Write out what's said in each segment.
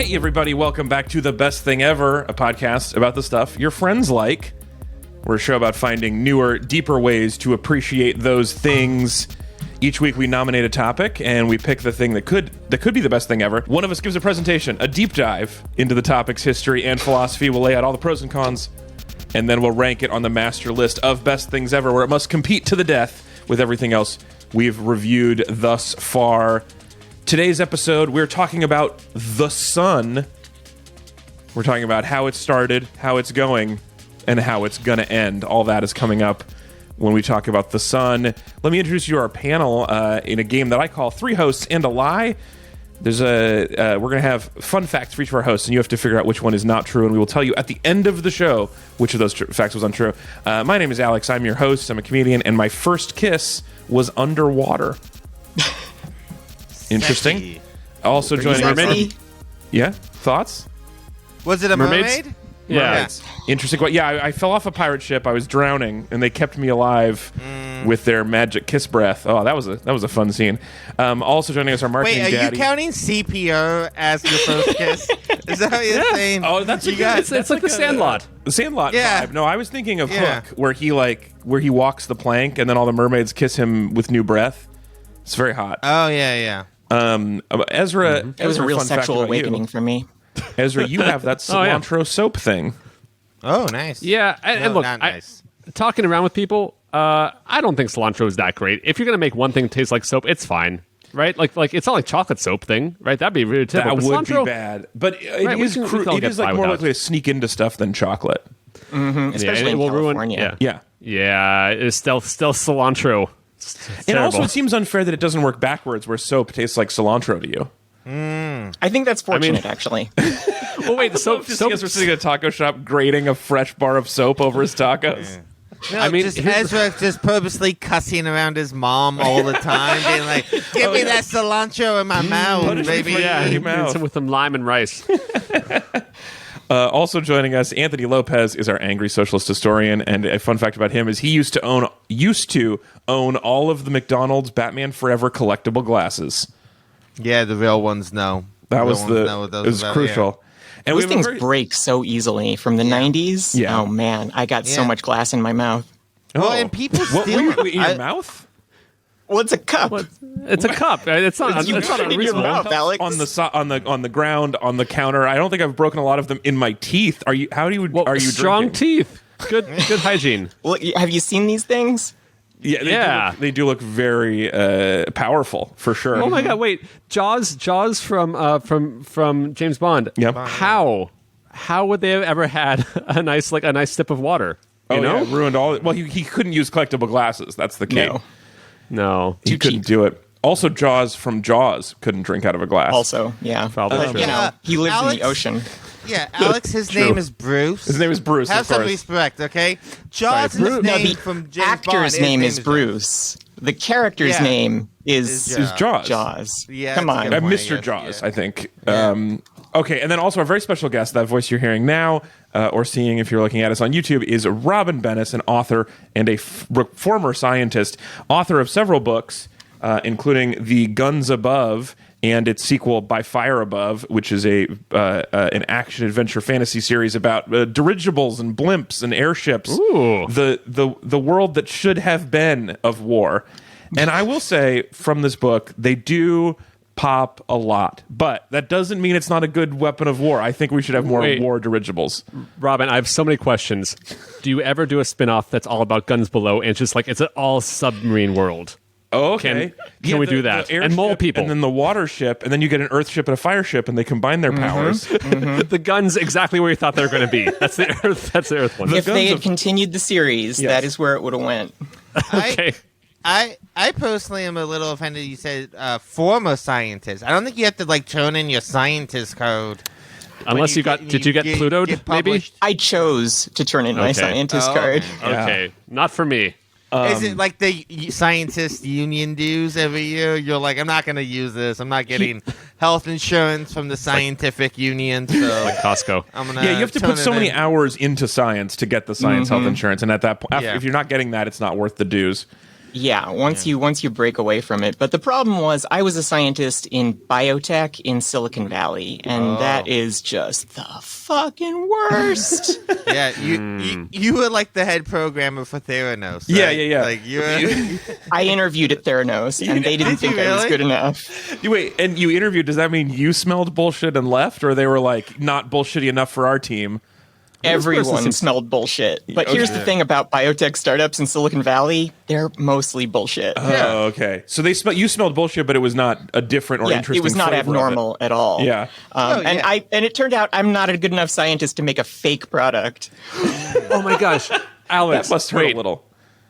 Hey, everybody, welcome back to The Best Thing Ever, a podcast about the stuff your friends like. We're a show about finding newer, deeper ways to appreciate those things. Each week we nominate a topic, and we pick the thing that could be the best thing ever. One of us gives a presentation, a deep dive into the topic's history and philosophy. We'll lay out all the pros and cons, and then we'll rank it on the master list of best things ever, where it must compete to the death with everything else we've reviewed thus far. Today's episode, we're talking about the sun. We're talking about how it started, how it's going, and how it's going to end. All that is coming up when we talk about the sun. Let me introduce you to our panel in a game that I call Three Hosts and a Lie. There's we're going to have fun facts for each of our hosts, and you have to figure out which one is not true, and we will tell you at the end of the show which of those facts was untrue. My name is Alex. I'm your host. I'm a comedian, and my first kiss was underwater. Interesting. Sexy. Also joining Mermaid? Yeah? Thoughts? Was it a mermaid? Yeah. Interesting. Well, yeah, I fell off a pirate ship. I was drowning, and they kept me alive with their magic kiss breath. Oh, that was a fun scene. Also joining us, our marketing Wait, are daddy. you counting CPO as your first kiss? Is that what you're saying? Oh, that's It's like the Sandlot. The Sandlot Yeah. vibe. No, I was thinking of Yeah. Hook, where he walks the plank, and then all the mermaids kiss him with new breath. It's very hot. Oh, yeah. Ezra, It was a real fun fact sexual about awakening you. for me. Ezra, you have that Oh, yeah. cilantro soap thing. Oh, nice. Yeah, and look, not nice. talking around with people, I don't think cilantro is that great. If you're gonna make one thing taste like soap, it's fine, right? Like it's not like chocolate soap thing, right? That'd be really That typical. would But cilantro, be bad, but it Right, we is can all it get is like by more without. likely to sneak into stuff than chocolate. Especially it in will ruin. California. Yeah, Yeah, it's stealth cilantro. It's and terrible. also it seems unfair that it doesn't work backwards, where soap tastes like cilantro to you. I think that's fortunate, actually. well, wait, soap. Just Ezra sitting at a taco shop, grating a fresh bar of soap over his tacos. No, I mean, just here's- Ezra just purposely cussing around his mom all the time, being like, give me that cilantro in my mouth, Punish me baby. for Yeah, Mickey Mouse. with some lime and rice. Also joining us, Anthony Lopez is our angry socialist historian, and a fun fact about him is he used to own all of the McDonald's Batman Forever collectible glasses. Yeah, the real ones, no. That was real ones know what those it was about, crucial. And we Those have a things very- break so easily from the 90s. Yeah. Oh, man. I got so Yeah. much glass in my mouth. Well, and people What, steal were you in I- your mouth? Well, it's a cup. It's a cup. It's not. You It's put not it in your unreasonable. mouth, Alex. On the ground, on the counter. I don't think I've broken a lot of them in my teeth. Are you Strong drinking? teeth. Good hygiene. Well, have you seen these things? Yeah, Yeah. They do look very powerful for sure. Oh my God! Wait, Jaws from James Bond. Yep. How would they have ever had a nice sip of water? You know? Yeah, ruined all. Well, he couldn't use collectible glasses. That's the key. No. No. He couldn't do it. Also, Jaws from Jaws couldn't drink out of a glass. Also, yeah. Probably But, true. you know, he lives in Alex- the ocean. Yeah, Alex, his True. name is Bruce. His name is Bruce. Have of some course. respect, okay? Jaws is No, name the from James actor's Bond. His name is Bruce. The character's Yeah. name is Is Is Jaws. Jaws. Yeah, Come that's a on. good point. Mr. Yes, Jaws, yeah. I think. Yeah. Okay, and then also our very special guest, that voice you're hearing now, or seeing if you're looking at us on YouTube, is Robin Bennis, an author and a former scientist, author of several books, including The Guns Above and its sequel, By Fire Above, which is an action-adventure fantasy series about dirigibles and blimps and airships. Ooh. The world that should have been of war. And I will say, from this book, they do pop a lot, but that doesn't mean it's not a good weapon of war. I think we should have more Wait. war dirigibles. Robin, I have so many questions. Do you ever do a spin-off that's all about guns below and it's just like it's an all submarine world? Oh, okay. Can we do that? And mole airship, people. and then the water ship, and then you get an earth ship and a fire ship, and they combine their powers. The guns exactly where you thought they were going to be. That's the Earth. That's the Earth one. If they Guns had of- continued the series, Yes. that is where it would have went. Okay. I personally am a little offended you said former scientist. I don't think you have to turn in your scientist code. Unless you got, did you get Plutoed? Maybe. published. I chose to turn in my Okay. scientist Oh, card. okay. Okay, not for me. Is it like the scientist union dues every year? You're like, I'm not going to use this. I'm not getting health insurance from the scientific union, so Costco. I'm gonna. Yeah, you have to turn put so it many in. hours into science to get the science health insurance, and at that point, Yeah. if you're not getting that, it's not worth the dues. Yeah, once you break away from it. But the problem was I was a scientist in biotech in Silicon Valley, and that is just the fucking worst. Yeah, you were like the head programmer for Theranos. Yeah, right? yeah. Like you. I interviewed at Theranos, and they didn't think I was really? good enough. Wait, and you interviewed, does that mean you smelled bullshit and left, or they were like, not bullshitty enough for our team? Everyone smelled bullshit. But here's the thing about biotech startups in Silicon Valley, they're mostly bullshit. Oh, okay. So you smelled bullshit, but it was not a different or interesting it was not flavor of it. abnormal at all. Yeah. And it turned out I'm not a good enough scientist to make a fake product. Oh my gosh, Alex, That must hurt a little.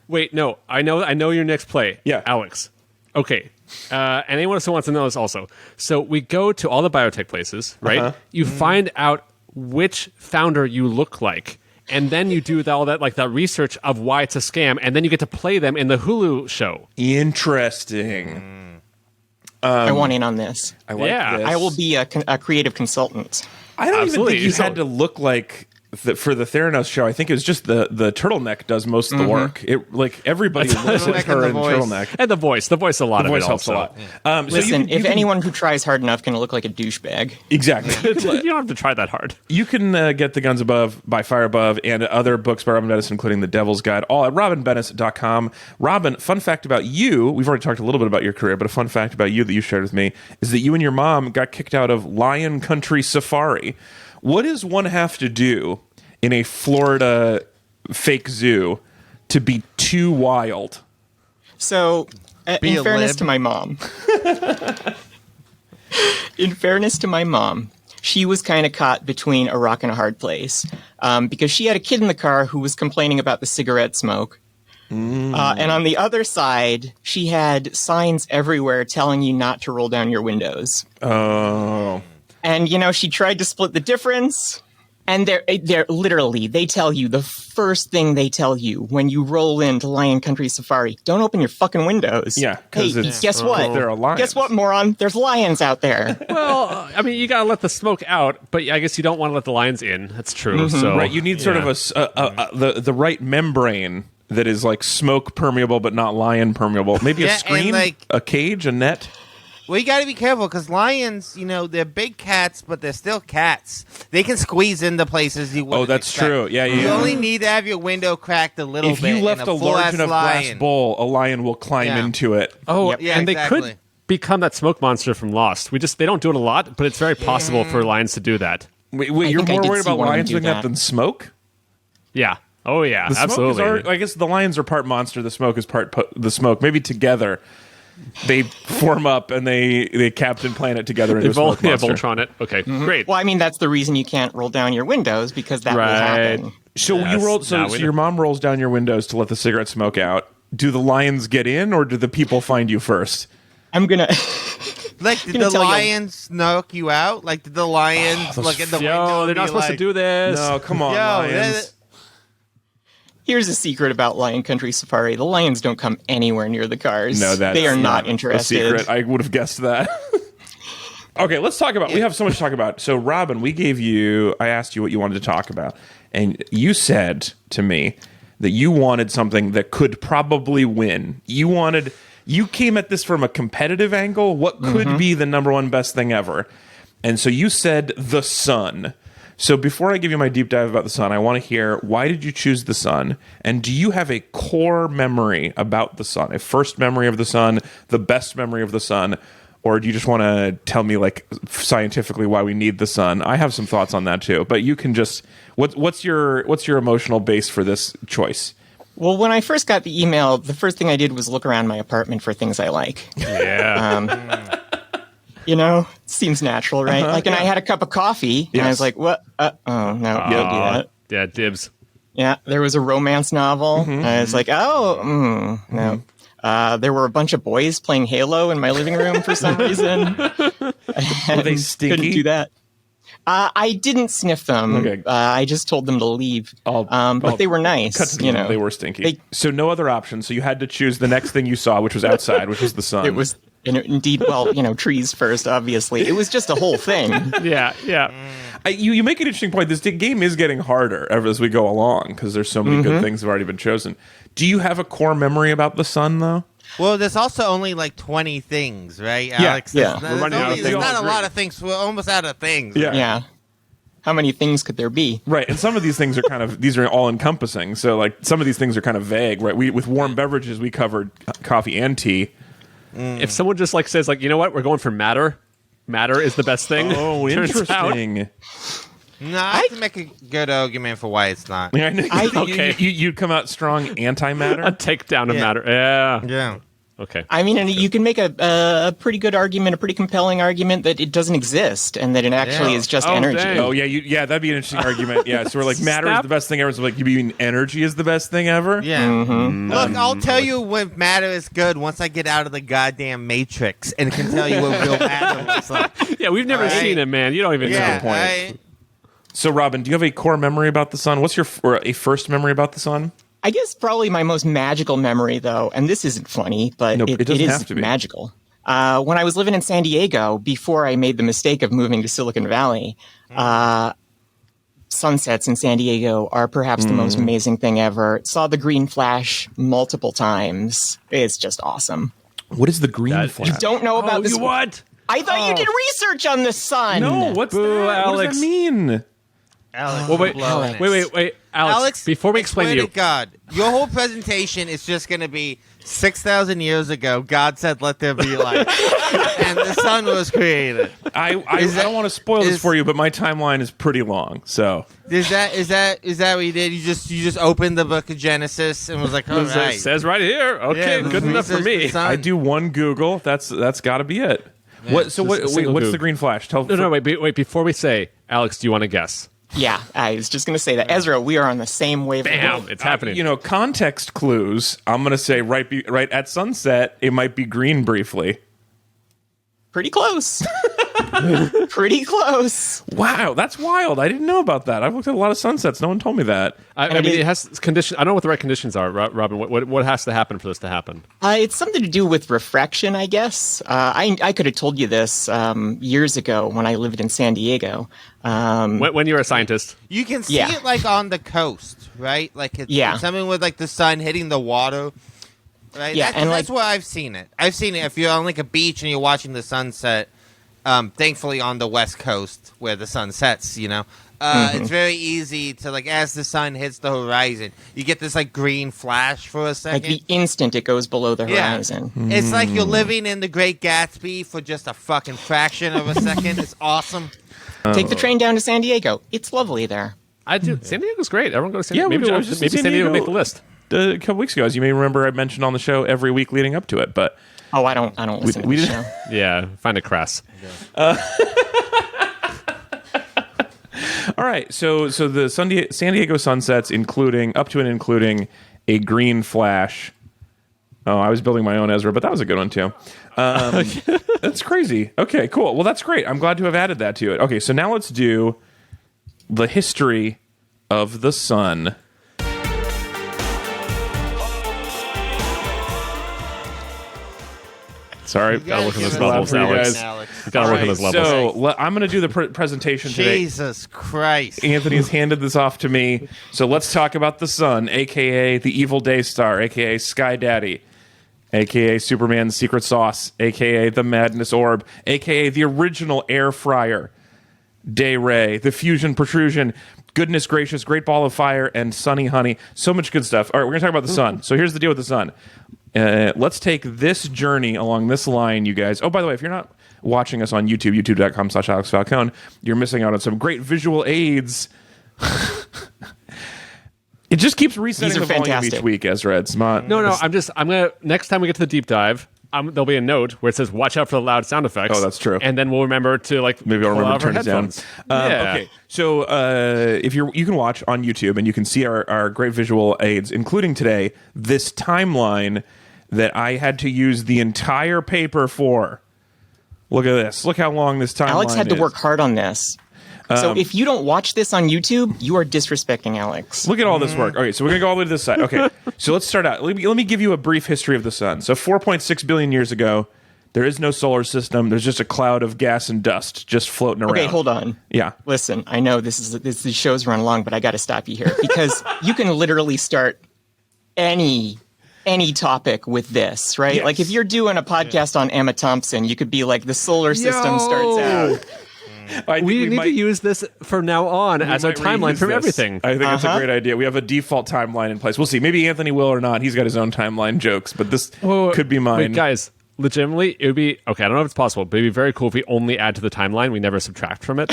Wait, no, I know your next play. Yeah. Alex. Okay. And anyone who wants to know this also. So we go to all the biotech places, right? Uh-huh. You find out which founder you look like, and then you do all that, like that research of why it's a scam, and then you get to play them in the Hulu show. Interesting. I want in on this. I like Yeah. this. I will be a creative consultant. I don't Absolutely. even think you So- had to look like for the Theranos show. I think it was just the turtleneck does most of the work. It like everybody looks at Turtleneck her and in the voice. turtleneck. And the voice a lot The of voice it helps also. a lot. So Listen, you if can- anyone who tries hard enough can look like a douchebag. exactly. You don't have to try that hard. You can get The Guns Above, By Fire Above, and other books by Robin Bennis, including The Devil's Guide, all at robinbennis.com. Robin, fun fact about you, we've already talked a little bit about your career, but a fun fact about you that you shared with me is that you and your mom got kicked out of Lion Country Safari. What does one have to do in a Florida fake zoo to be too wild? So, Be in a fairness lib. to my mom, she was kind of caught between a rock and a hard place because she had a kid in the car who was complaining about the cigarette smoke. And on the other side, she had signs everywhere telling you not to roll down your windows. Oh. And, she tried to split the difference. And they're literally, they tell you, the first thing they tell you when you roll into Lion Country Safari, don't open your fucking windows. Yeah, Hey, 'cause it's- guess what? there are lions. Guess what, moron? There's lions out there. Well, I mean, you gotta let the smoke out, but I guess you don't want to let the lions in. That's true. So Right, you need sort of the right membrane that is like smoke permeable but not lion permeable. Maybe a Yeah, and, screen, like- a cage, a net. Well, you got to be careful because lions, they're big cats, but they're still cats. They can squeeze into places you wouldn't Oh, that's expect. true. Yeah, You yeah. only need to have your window cracked a little If bit. you left and a large full-ass enough glass lion. bowl, a lion will climb Yeah. into it. Oh, Yep. Yeah, and they exactly. could become that smoke monster from Lost. They don't do it a lot, but it's very possible for lions to do that. Wait, I you're think I more did worried see about one of them lions do doing that that. than smoke? Yeah. Oh yeah, The smoke absolutely. is I guess the lions are part monster. The smoke is part the smoke. Maybe together, they form up and they Captain Planet together into a smoke monster. Voltron it. Okay, great. Well, I mean, that's the reason you can't roll down your windows because that will happen. So Yes, you rolled. So, now so we your know. mom rolls down your windows to let the cigarette smoke out. Do the lions get in, or do the people find you first? I'm gonna. Like, did gonna the tell you- lions snoke you out? Like, did the lions look at the window? Yo, and they're not be supposed to like, do this. No, come on, Yo, lions. Here's a secret about Lion Country Safari: the lions don't come anywhere near the cars. No, that's they are not a interested. secret. I would have guessed that. Okay, let's talk about. We have so much to talk about. So, Robin, I asked you what you wanted to talk about, and you said to me that you wanted something that could probably win. You came at this from a competitive angle. What could be the number one best thing ever? And so you said The Sun. So before I give you my deep dive about The Sun, I want to hear, why did you choose The Sun? And do you have a core memory about The Sun? A first memory of The Sun, the best memory of The Sun? Or do you just want to tell me, like, scientifically why we need The Sun? I have some thoughts on that too. But you can just, what's your emotional base for this choice? Well, when I first got the email, the first thing I did was look around my apartment for things I like. Yeah. Seems natural, right? And I had a cup of coffee, and I Yes. was like, "What? Oh no, can't do that." Yeah, dibs. Yeah, there was a romance novel. And I was like, "Oh, no." There were a bunch of boys playing Halo in my living room for some reason. Were they stinky? Couldn't do that. I didn't sniff them. Okay. I just told them to leave. But they were nice. Cut to the end. They were stinky. So no other option. So you had to choose the next thing you saw, which was outside, which was The Sun. It was indeed, trees first, obviously. It was just a whole thing. Yeah. You make an interesting point. This game is getting harder as we go along because there's so many good things that have already been chosen. Do you have a core memory about the sun, though? Well, there's also only like 20 things, right, Yeah. Alex? Yeah. There's not a lot of things. We're almost out of things. Yeah. Yeah. How many things could there be? Right, and some of these things are these are all encompassing. So like some of these things are kind of vague, right? With warm beverages, we covered coffee and tea. If someone just like says like, you know what, we're going for matter. Matter is the best thing. Oh, turns out. interesting. No, I have to make a good argument for why it's not. Yeah, I know. Okay. You'd come out strong antimatter. A takedown of Yeah. matter. Yeah. Yeah. Okay. I mean, and you can make a pretty good argument, a pretty compelling argument that it doesn't exist and that it actually Yeah. is just Oh, energy. dang. Oh yeah, that'd be an interesting argument. Yeah, so we're like matter is Snap. the best thing ever. So like, you mean energy is the best thing ever? Yeah. Look, I'll tell you when matter is good once I get out of the goddamn matrix and can tell you what real matter looks like. Yeah, we've never Right. seen it, man. You don't even Yeah. know. point. Right? So Robin, do you have a core memory about the sun? What's your or a first memory about the sun? I guess probably my most magical memory, though, and this isn't funny, but No, it it doesn't is have to be. magical. When I was living in San Diego, before I made the mistake of moving to Silicon Valley, sunsets in San Diego are perhaps the most amazing thing ever. Saw the green flash multiple times. It's just awesome. What is the green That- flash? You Don't know about this. You what? I thought you did research on the sun. No, what's Boo, that? What Alex. does that mean? Alex, Well, wait, blowing it. wait, Alex. Before we I explain swear to you, to God, your whole presentation is just going to be 6,000 years ago. God said, "Let there be light," and the sun was created. I Is that- don't want to spoil this is- for you, but my timeline is pretty long. So Is that what you did? You just opened the book of Genesis and was like, "All it right." says right here. Okay, Yeah, good enough for research the me. sun. I do one Google. That's got to be it. What? So Just what? a Wait, single what's Goog. the green flash? Tell. No, wait. Before we say, Alex, do you want to guess? Yeah, I was just going to say that. Ezra, we are on the same wavelength. Bam! It's happening. You know, context clues. I'm gonna say right at sunset, it might be green briefly. Pretty close. Pretty close. Wow, that's wild. I didn't know about that. I've looked at a lot of sunsets. No one told me that. I mean, it has conditions. I don't know what the right conditions are, Robin. What has to happen for this to happen? It's something to do with refraction, I guess. I could have told you this years ago when I lived in San Diego. When you're a scientist, You can see Yeah. it like on the coast, right? Like it's Yeah. something with like the sun hitting the water. Right? Yeah, that's, and, that's like- where I've seen it. I've seen it if you're on like a beach and you're watching the sunset. Thankfully on the west coast where the sun sets, you know. It's very easy to like as the sun hits the horizon, you get this like green flash for a Like second. the instant it goes below the Yeah. horizon. It's like you're living in the Great Gatsby for just a fucking fraction of a second. It's awesome. Take the train down to San Diego. It's lovely there. I do. San Diego's great. Everyone go to San Yeah, Diego. I Maybe, was just in maybe San San Diego will Diego. make the list. A couple weeks ago, as you may remember, I mentioned on the show every week leading up to it. But Oh, I don't listen we to the didn't- show. Yeah, find it crass. all right, so the San Diego sunsets, including up to and including a green flash. Oh, I was building my own Ezra, but that was a good one too. That's crazy. Okay, cool. Well, that's great. I'm glad to have added that to it. Okay, so now let's do the history of the sun. Sorry, Gotta look at Give those it up levels, for you Alex. guys. Alex. Gotta look at those levels. So I'm going to do the presentation today. Jesus Christ. Anthony has handed this off to me. So let's talk about the sun, a.k.a. the evil day star, a.k.a. Sky Daddy, a.k.a. Superman's secret sauce, a.k.a. the madness orb, a.k.a. the original air fryer, Day Ray, the fusion protrusion, goodness gracious, great ball of fire, and sunny honey. So much good stuff. All right, we're going to talk about the sun. So here's the deal with the sun. Let's take this journey along this line, you guys. Oh, by the way, if you're not watching us on YouTube, youtube.com/AlexFalcone, you're missing out on some great visual aids. It just keeps resetting These the are volume fantastic. each week, Ezra. It's not. No, I'm gonna next time we get to the deep dive, there'll be a note where it says "Watch out for the loud sound effects." Oh, that's true. And then we'll remember to like Maybe I'll pull remember out to turn our it down. headphones. Yeah. Okay, so if you can watch on YouTube and you can see our great visual aids, including today this timeline that I had to use the entire paper for. Look at this. Look how long this timeline Alex had to is. work hard on this. So if you don't watch this on YouTube, you are disrespecting Alex. Look at all this work. Okay, so we're gonna go all the way to this side. Okay, so let's start out. Let me give you a brief history of the sun. So 4.6 billion years ago, There is no solar system. There's just a cloud of gas and dust just floating around. Okay, hold on. Yeah. Listen, I know the show's run long, but I got to stop you here because you can literally start any topic with this, right? Yes. Like if you're doing a podcast on Emma Thompson, you could be like, the solar system starts out. We need to use this from now on as our timeline for everything. I think it's a great idea. We have a default timeline in place. We'll see. Maybe Anthony will or not. He's got his own timeline jokes, but this could be mine. Wait, guys, legitimately, it would be okay. I don't know if it's possible, but it'd be very cool if we only add to the timeline. We never subtract from it.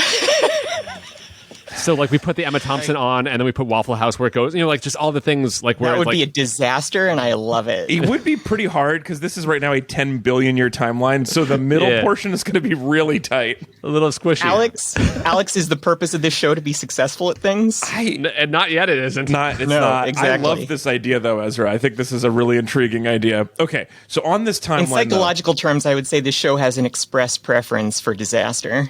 So, like, we put the Emma Thompson on, and then we put Waffle House where it goes. You know, like, just all the things, like, where That would like, be a disaster, and I love it. It would be pretty hard because this is right now a 10 billion year timeline, so the middle portion is going to be really tight. a little squishy. Alex, is the purpose of this show to be successful at things? And not yet, it isn't. It's No, not. exactly. I love this idea, though, Ezra. I think this is a really intriguing idea. Okay, so on this timeline, In psychological terms, I would say this show has an express preference for disaster.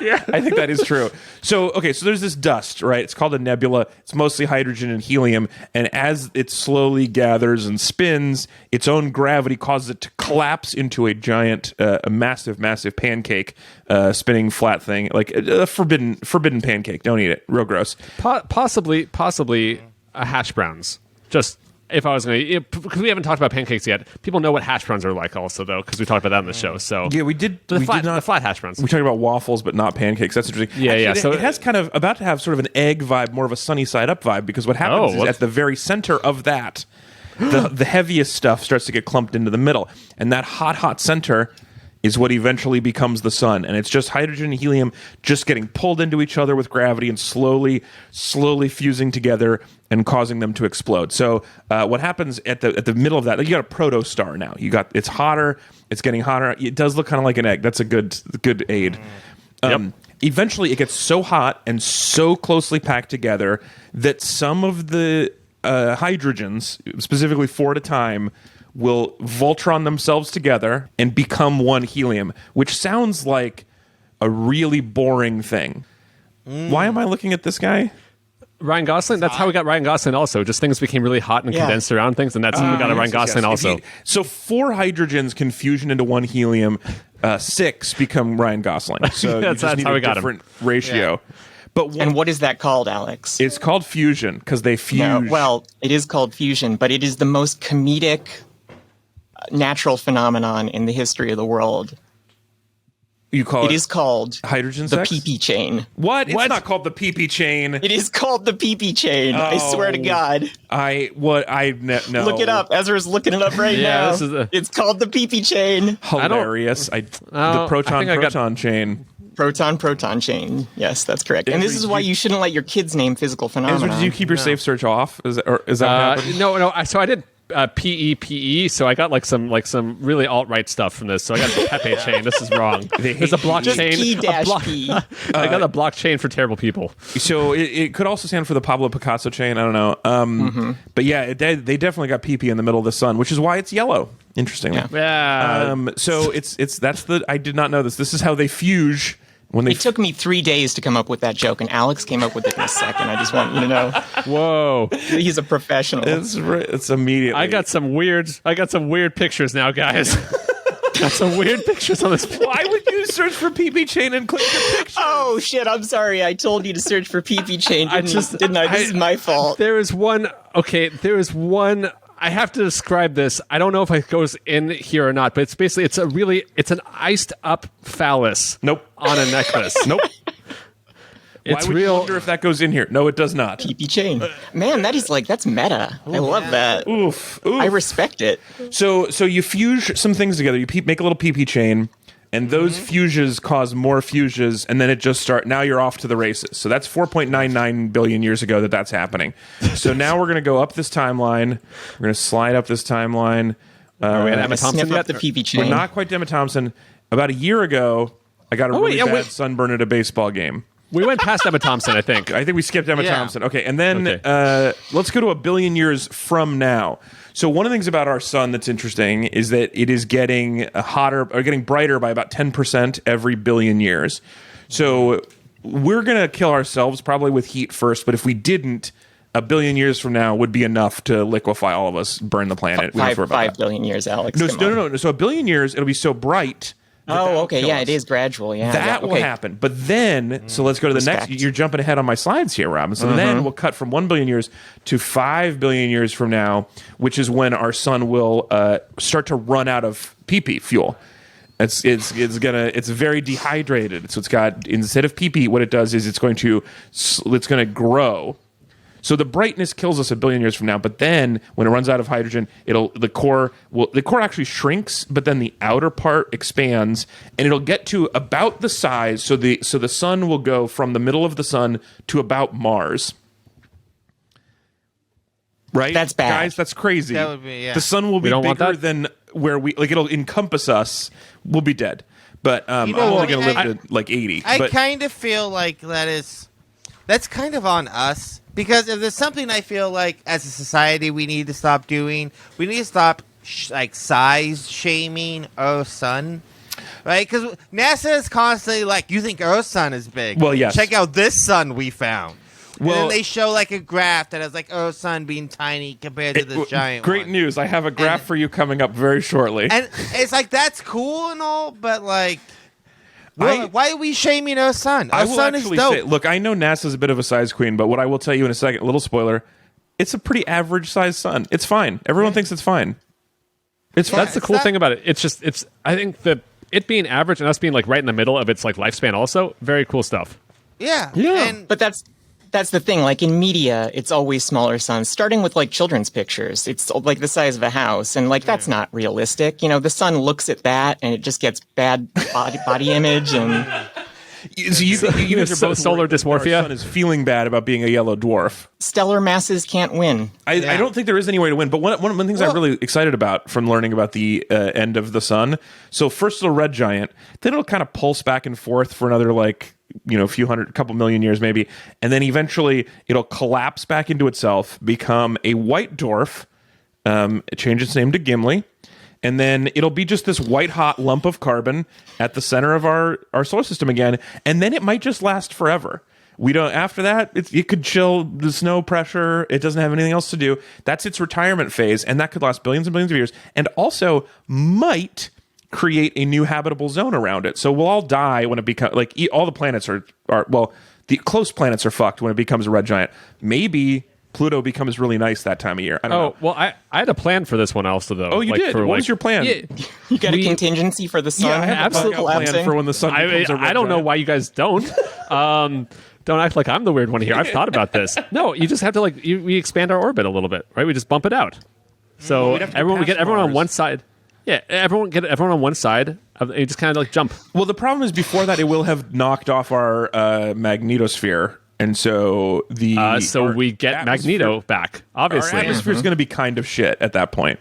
Yeah, I think that is true. So there's this dust, right? It's called a nebula. It's mostly hydrogen and helium, and as it slowly gathers and spins, its own gravity causes it to collapse into a giant, a massive pancake, spinning flat thing, like a forbidden pancake. Don't eat it. Real gross. Possibly hash browns. Just if I was going to, because we haven't talked about pancakes yet. People know what hash browns are like, also though, because we talked about that in the show. So Yeah, we did. the we flat, did not. the flat hash browns. We talked about waffles, but not pancakes. That's interesting. Yeah, yeah. So it has kind of about to have sort of an egg vibe, more of a sunny side up vibe, because what happens is at the very center of that, the heaviest stuff starts to get clumped into the middle, and that hot center is what eventually becomes the sun, and it's just hydrogen and helium just getting pulled into each other with gravity and slowly fusing together and causing them to explode. So what happens at the middle of that? Like, you got a protostar now. It's hotter. It's getting hotter. It does look kind of like an egg. That's a good aid. Eventually, it gets so hot and so closely packed together that some of the hydrogens, specifically 4 at a time, will Voltron themselves together and become one helium, which sounds like a really boring thing. Why am I looking at this guy? Ryan Gosling. That's how we got Ryan Gosling. Also, just things became really hot and condensed around things, and that's how we got a Ryan Gosling. Also, so 4 hydrogens can fusion into one helium. 6 become Ryan Gosling. So That's you just need how a we got different ratio. Yeah. But And what is that called, Alex? it's called fusion because they fuse. No, well, it is called fusion, but it is the most comedic natural phenomenon in the history of the world. You call It is called hydrogen the sex? pee-pee chain. What? It's not called the pee-pee chain. It is called the pee-pee chain. I swear to God. No. Look it up. Ezra's looking it up right Yeah, now. this is It's called the pee-pee chain. Hilarious. The I think I got- proton chain. Proton chain. Yes, that's correct. And this is why you shouldn't let your kids name physical phenomena. Ezra, did you keep your safe search off? Is that happening? no. So I did PE, so I got like some really alt-right stuff from this. So I got the Pepe chain. This is wrong. There's a blockchain. P-P. I got a blockchain for terrible people. So it could also stand for the Pablo Picasso chain. I don't know. But yeah, they definitely got PP in the middle of the sun, which is why it's yellow. Interestingly. Yeah. So I did not know this. This is how they fuse when they. It took me 3 days to come up with that joke, and Alex came up with it in a second. I just want you to know. Whoa. He's a professional. It's immediately. I got some weird pictures now, guys. Got some weird pictures on this. Why would you search for PP chain and click the picture? Oh shit! I'm sorry. I told you to search for pee-pee chain, didn't I? This is my fault. There is one. I have to describe this. I don't know if it goes in here or not, but it's basically it's an iced up phallus. Nope. On a necklace. Nope. It's Why would real. you wonder if that goes in here? No, it does not. Pee-pee chain. Man, that's meta. I love that. Oof. I respect it. So you fuse some things together. You make a little PP chain, and those fuses cause more fuses, and then it just Now you're off to the races. So that's 4.99 billion years ago that's happening. So now we're going to go up this timeline. We're going to slide up this timeline. Are we at Emma Thompson Sniff yet? up the pee-pee chain. We're not quite to Emma Thompson. About a year ago, I got a really bad sunburn at a baseball game. We went past Emma Thompson, I think. I think we skipped Emma Thompson. Okay, and then let's go to a billion years from now. So one of the things about our sun that's interesting is that it is getting hotter or getting brighter by about 10% every billion years. So we're going to kill ourselves probably with heat first, but if we didn't, 1 billion years from now would be enough to liquefy all of us, burn the planet. We don't have to worry about 5 that. billion years, Alex. No, come no, on. no, no. So 1 billion years, it'll be so bright. Oh, okay. kill Yeah, us. it is gradual. Yeah. That yeah, will okay. happen. But then, so let's go to the next. Respect. You're jumping ahead on my slides here, Robin. So then we'll cut from 1 billion years to 5 billion years from now, which is when our sun will start to run out of pee fuel. It's very dehydrated. So it's got, instead of pee, what it does is it's going to grow. So the brightness kills us 1 billion years from now, but then when it runs out of hydrogen, the core actually shrinks, but then the outer part expands, and it'll get to about the size. So the sun will go from the middle of the sun to about Mars. Right? That's bad. Guys, that's crazy. That would be, yeah. The sun will be don't want bigger that? than where it'll encompass us. We'll be dead. But I'm You know, only I going mean, to live to like 80. I but kind of feel like that's kind of on us, because if there's something I feel like as a society we need to stop doing, we need to stop size shaming Earth's sun, right? Because NASA is constantly like, you think Earth's sun is big? Well, yes. Check out this sun we found. And Well- then they show like a graph that has like Earth's sun being tiny compared to this giant Great one. news. I have a graph for you coming up very shortly. And it's like, that's cool and all, but like, I- why are we shaming Earth's sun? I Earth's will sun is actually dope. say, look, I know NASA's a bit of a size queen, but what I will tell you in a second, a little spoiler, it's a pretty average sized sun. It's fine. Everyone thinks it's fine. It's fine. That's the It's cool not- thing about it. It's I think that it being average and us being like right in the middle of its like lifespan also, very cool stuff. Yeah. Yeah. And But that's the thing. Like in media, it's always smaller suns. Starting with like children's pictures, it's like the size of a house, and like that's not realistic. You know, the sun looks at that, and it just gets bad body image, and So you guys are both Solar worried that dysmorphia? Our sun is feeling bad about being a yellow dwarf. stellar masses can't win. I don't think there is any way to win. But one of the things I'm really excited about from learning about the end of the sun. So first it'll red giant, then it'll kind of pulse back and forth for another couple million years maybe, and then eventually it'll collapse back into itself, become a white dwarf, change its name to Gimli, and then it'll be just this white hot lump of carbon at the center of our solar system again, and then it might just last forever. We don't. After that, it could chill the snow pressure. It doesn't have anything else to do. That's its retirement phase, and that could last billions and billions of years, and also might create a new habitable zone around it. So we'll all die when it becomes all the planets are the close planets are fucked when it becomes a red giant. Maybe Pluto becomes really nice that time of year. I don't know. Well, I had a plan for this one also though. Oh, you did? What was your plan? Yeah, You got a contingency for the sun. Yeah, I have absolutely a bug out plan collapsing. for when the sun becomes a red I don't know giant. why you guys don't. Don't act like I'm the weird one here. I've thought about this. No, you just have to we expand our orbit a little bit, right? We just bump it out. So we'd have to everyone we pass get everyone on Mars. one side. Yeah, everyone on one side. You just kind of jump. Well, the problem is before that, it will have knocked off our magnetosphere. And so So we get atmosphere- Magneto back. Obviously, Our atmosphere is going to be kind of shit at that point.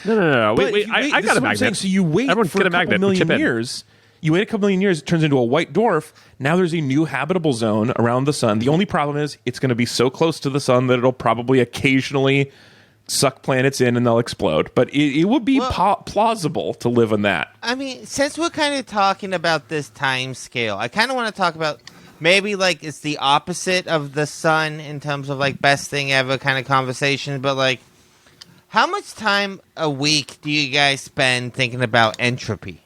no. But Wait, if you wait, I this got is a what I'm saying. magnet. So you wait Everyone for get a a couple magnet. We chip million in. years. You wait a couple million years, it turns into a white dwarf. Now there's a new habitable zone around the sun. The only problem is it's going to be so close to the sun that it'll probably occasionally suck planets in and they'll explode. But it would be plausible to live in that. I mean, since we're kind of talking about this time scale, I kind of want to talk about maybe it's the opposite of the sun in terms of best thing ever kind of conversation. But how much time a week do you guys spend thinking about entropy?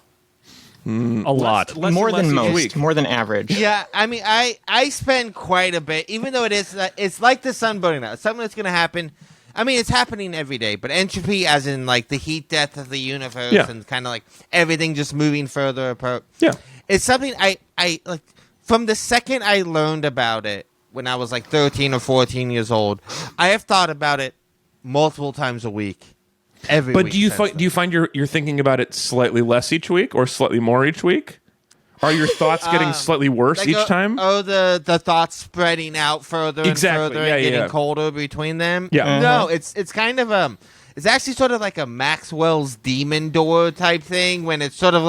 A lot. Less More and less than each most, week. more than average. Yeah, I mean, I spend quite a bit, even though it's like the sun burning out. It's something that's going to happen. I mean, it's happening every day, but entropy, as in the heat death of the universe, Yeah. and kind of everything just moving further apart. Yeah. It's something I like from the second I learned about it when I was 13 or 14 years old. I have thought about it multiple times a week. Every But week do you since find then. do you find you're thinking about it slightly less each week or slightly more each week? Are your thoughts getting slightly worse each time? Oh, the thoughts spreading out further and Exactly. further Yeah, and getting yeah. colder between them. Yeah. No, it's kind of it's actually sort of like a Maxwell's demon door type thing when it's sort of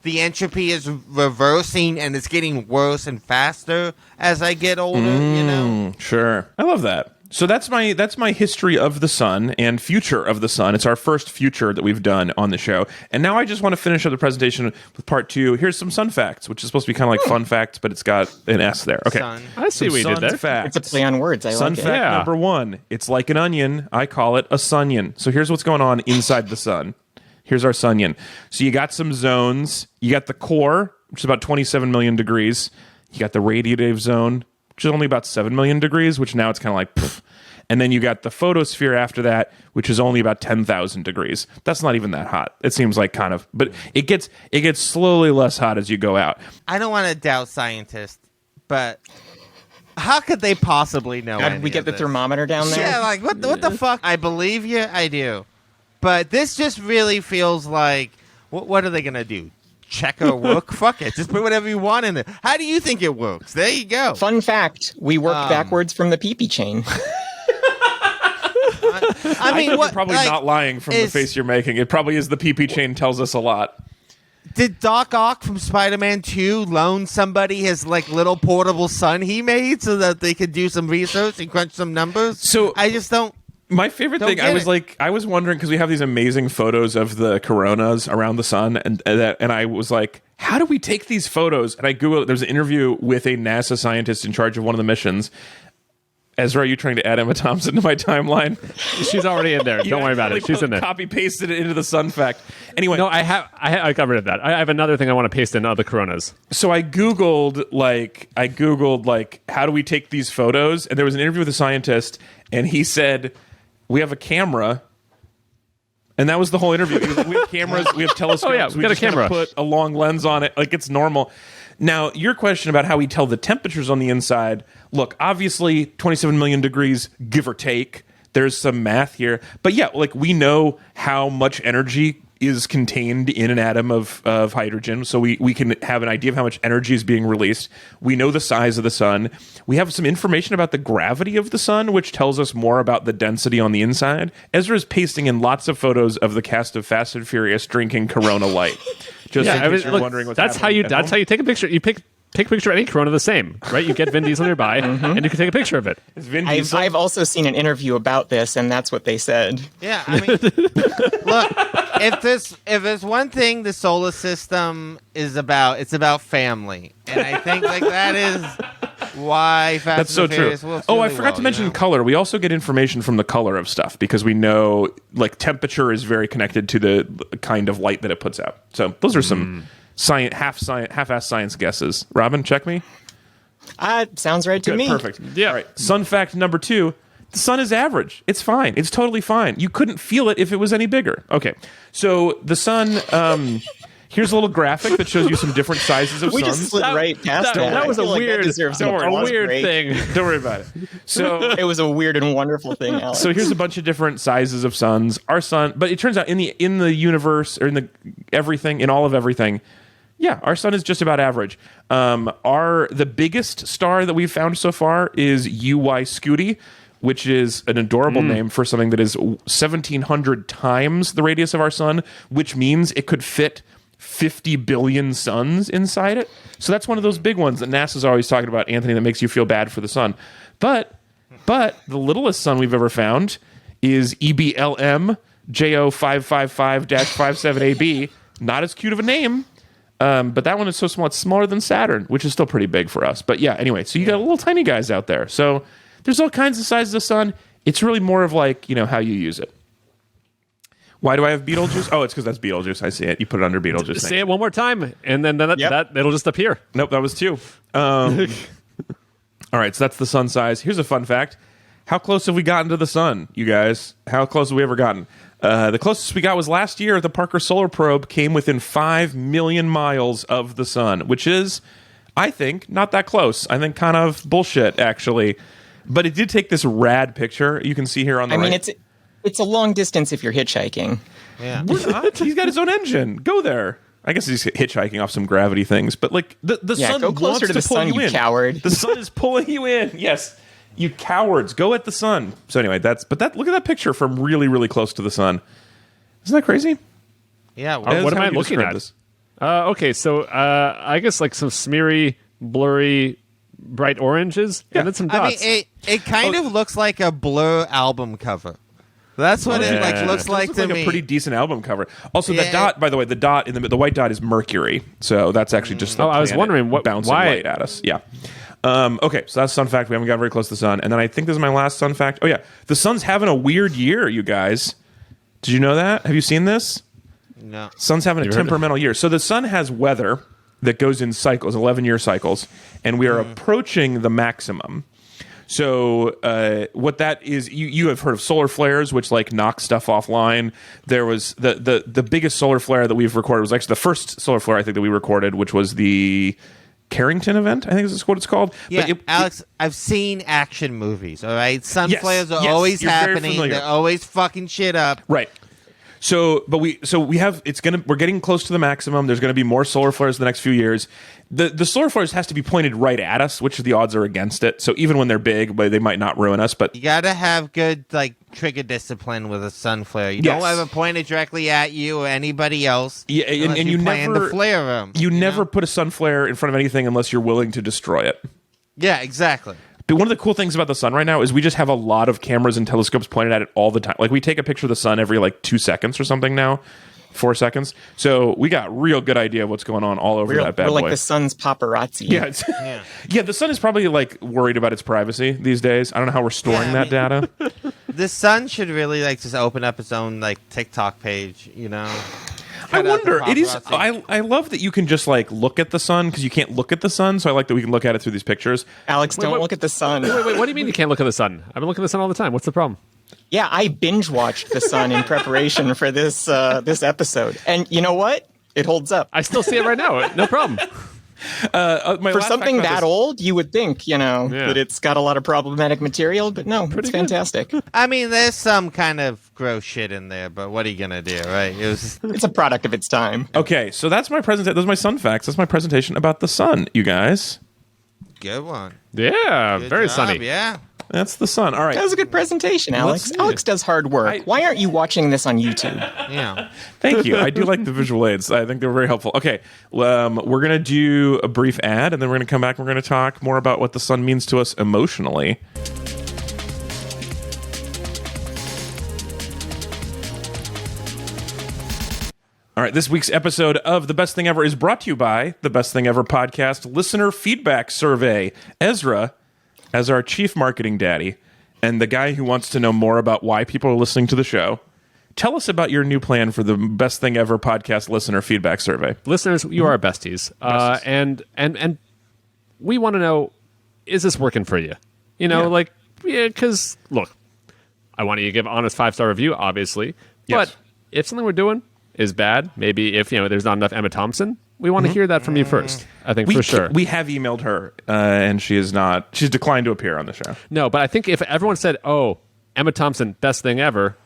the entropy is reversing and it's getting worse and faster as I get older, you know? Sure. I love that. So that's my history of the sun and future of the sun. It's our first future that we've done on the show. And now I just want to finish up the presentation with part 2. Here's some sun facts, which is supposed to be kind of like fun facts, but it's got an S there. Okay. Sun. I see what you did there. Facts. It's a play on words. I Sun like it. fact Yeah. number 1. It's like an onion. I call it a sunion. So here's what's going on inside the sun. Here's our sunion. So you got some zones. You got the core, which is about 27 million degrees. You got the radiative zone, which is only about 7 million degrees, which now it's kind of like, pfft. And then you got the photosphere after that, which is only about 10,000 degrees. That's not even that hot. It seems like kind of, but it gets slowly less hot as you go out. I don't want to doubt scientists, but how could they possibly know? How did any we of get the this? thermometer down there? Yeah, like what the fuck? I believe you, I do, but this just really feels like what are they gonna do? Check our work? Fuck it, just put whatever you want in there. How do you think it works? There you go. Fun fact, we worked backwards from the pee-pee chain. I mean, think what? you're probably like, not lying from the face you're making. It probably is the PP chain tells us a lot. Did Doc Ock from Spider-Man 2 loan somebody his like little portable sun he made so that they could do some research and crunch some numbers? So I just don't. My favorite Don't thing, get I was wondering because we have these amazing photos of the coronas around the sun, and I was like, how do we take these photos? And I googled. There's an interview with a NASA scientist in charge of one of the missions. Ezra, are you trying to add Emma Thompson to my timeline? She's already in there. Don't worry about it. She's in there. Copy pasted it into the sun fact. Anyway, No, I got rid of that. I have another thing I want to paste in other coronas. so I googled how do we take these photos? And there was an interview with a scientist, and he said, we have a camera. And that was the whole interview. He was, we have cameras, we have telescopes. Oh, yeah, we got a just kinda camera. put a long lens on it, like it's normal. Now, your question about how we tell the temperatures on the inside, look, obviously 27 million degrees, give or take. There's some math here. But yeah, like we know how much energy is contained in an atom of hydrogen. So we can have an idea of how much energy is being released. We know the size of the sun. We have some information about the gravity of the sun, which tells us more about the density on the inside. Ezra's pasting in lots of photos of the cast of Fast and Furious drinking Corona Light. Just in case you're wondering what's that's happening at how home. you take a picture. You take a picture of any corona the same, right? You get Vin Diesel nearby, and you can take a picture of it. It's Vin I've, Diesel. I've also seen an interview about this, and that's what they said. Yeah, I mean, look, if there's one thing the solar system is about, it's about family, and I think like that is why Fast That's so and true. Furious works Oh, I really forgot well, to mention you know? color. We also get information from the color of stuff because we know like temperature is very connected to the kind of light that it puts out. So those are some half-assed science guesses. Robin, check me. Sounds right to Good, me. perfect. Yeah. All right. Sun fact number 2. The sun is average. It's fine. It's totally fine. You couldn't feel it if it was any bigger. Okay. So the sun, here's a little graphic that shows you some different sizes of We suns. just slid right past that that. was I a feel like weird, that deserves an a applause weird break. thing. Don't worry about it. So It was a weird and wonderful thing, Alex. So here's a bunch of different sizes of suns. Our sun, but it turns out in the universe or in all of everything, yeah, our sun is just about average. The biggest star that we've found so far is UY Scuti, which is an adorable name for something that is 1,700 times the radius of our sun, which means it could fit 50 billion suns inside it. So that's one of those big ones that NASA's always talking about, Anthony, that makes you feel bad for the sun. But the littlest sun we've ever found is EBLM JO555-57AB. Not as cute of a name, but that one is so small, it's smaller than Saturn, which is still pretty big for us. But yeah, anyway, so you got little tiny guys out there. So there's all kinds of sizes of sun. It's really more of like, how you use it. Why do I have Beetlejuice? Oh, it's because that's Beetlejuice. I see it. You put it under Beetlejuice. Say it one more time, and then that it'll just appear. Nope, that was 2. All right, so that's the sun size. Here's a fun fact. How close have we gotten to the sun, you guys? How close have we ever gotten? The closest we got was last year. The Parker Solar Probe came within 5 million miles of the sun, which is, I think, not that close. I think kind of bullshit, actually. But it did take this rad picture. You can see here on the right. I mean, it's a long distance if you're hitchhiking. Yeah. We're not. He's got his own engine. Go there. I guess he's hitchhiking off some gravity things. But like the sun go closer wants to the pull sun, you in. coward. The sun is pulling you in. Yes. You cowards, go at the sun. So anyway, look at that picture from really, really close to the sun. Isn't that crazy? Yeah. Ez, What am how I would you looking describe at? this? Okay, so I guess like some smeary, blurry bright oranges and then some dots. I mean, it kind of looks like a Blur album cover. That's what it looks like to me. A pretty decent album cover. Also, the dot, by the way, the dot in the white dot is Mercury. So that's actually just I was wondering bouncing why light at us. Yeah. Okay, so that's sun fact. We haven't got very close to the sun. And then I think this is my last sun fact. Oh, yeah. The sun's having a weird year, you guys. Did you know that? Have you seen this? No. Sun's having a temperamental year. So the sun has weather that goes in cycles, 11-year cycles, and we are approaching the maximum. So what that is, you have heard of solar flares, which like knock stuff offline. There was the biggest solar flare that we've recorded was actually the first solar flare I think that we recorded, which was the Carrington event, I think is what it's called. Yeah, but Alex, I've seen action movies, all right? Sun flares are yes, always you're very happening. familiar. They're always fucking shit up. Right. So we have we're getting close to the maximum. There's going to be more solar flares in the next few years. The solar flares has to be pointed right at us, which the odds are against it. So even when they're big, they might not ruin us. But You got to have good like trigger discipline with a sun flare. You don't ever point it directly at you or anybody else. Yeah, and you plan never to flare them. You never put a sun flare in front of anything unless you're willing to destroy it. Yeah, exactly. But one of the cool things about the sun right now is we just have a lot of cameras and telescopes pointed at it all the time. Like we take a picture of the sun every like 2 seconds or something now, 4 seconds. So we got real good idea of what's going on all over that bad boy. We're like the sun's paparazzi. Yeah, yeah. The sun is probably like worried about its privacy these days. I don't know how we're storing that data. The sun should really like just open up its own like TikTok page, you know. I wonder. It is. I love that you can just like look at the sun because you can't look at the sun. So I like that we can look at it through these pictures. Alex, don't look at the sun. Wait, what do you mean you can't look at the sun? I've been looking at the sun all the time. What's the problem? Yeah, I binge watched The Sun in preparation for this this episode, and you know what? It holds up. I still see it right now. No problem. For something that old, you would think, that it's got a lot of problematic material, but no, it's fantastic. I mean, there's some kind of gross shit in there, but what are you gonna do, right? It's a product of its time. Okay, so that's my presentation. Those are my sun facts. That's my presentation about the sun, you guys. Good one. Yeah, Good very job, sunny. Yeah. That's the sun. All right. That was a good presentation, Alex. Alex does hard work. Why aren't you watching this on YouTube? Yeah. Thank you. I do like the visual aids. I think they're very helpful. Okay, we're going to do a brief ad, and then we're going to come back and we're going to talk more about what the sun means to us emotionally. All right, this week's episode of The Best Thing Ever is brought to you by the Best Thing Ever podcast listener feedback survey. Ezra, as our chief marketing daddy and the guy who wants to know more about why people are listening to the show, tell us about your new plan for the Best Thing Ever podcast listener feedback survey. Listeners, you are our besties. And we want to know, is this working for you? Because, look, I want you to give an honest 5-star review, obviously. Yes. But if something we're doing is bad, maybe if there's not enough Emma Thompson, we want to hear that from you first. I think for sure. We have emailed her, and she's declined to appear on the show. No, but I think if everyone said, "Oh, Emma Thompson, best thing ever,"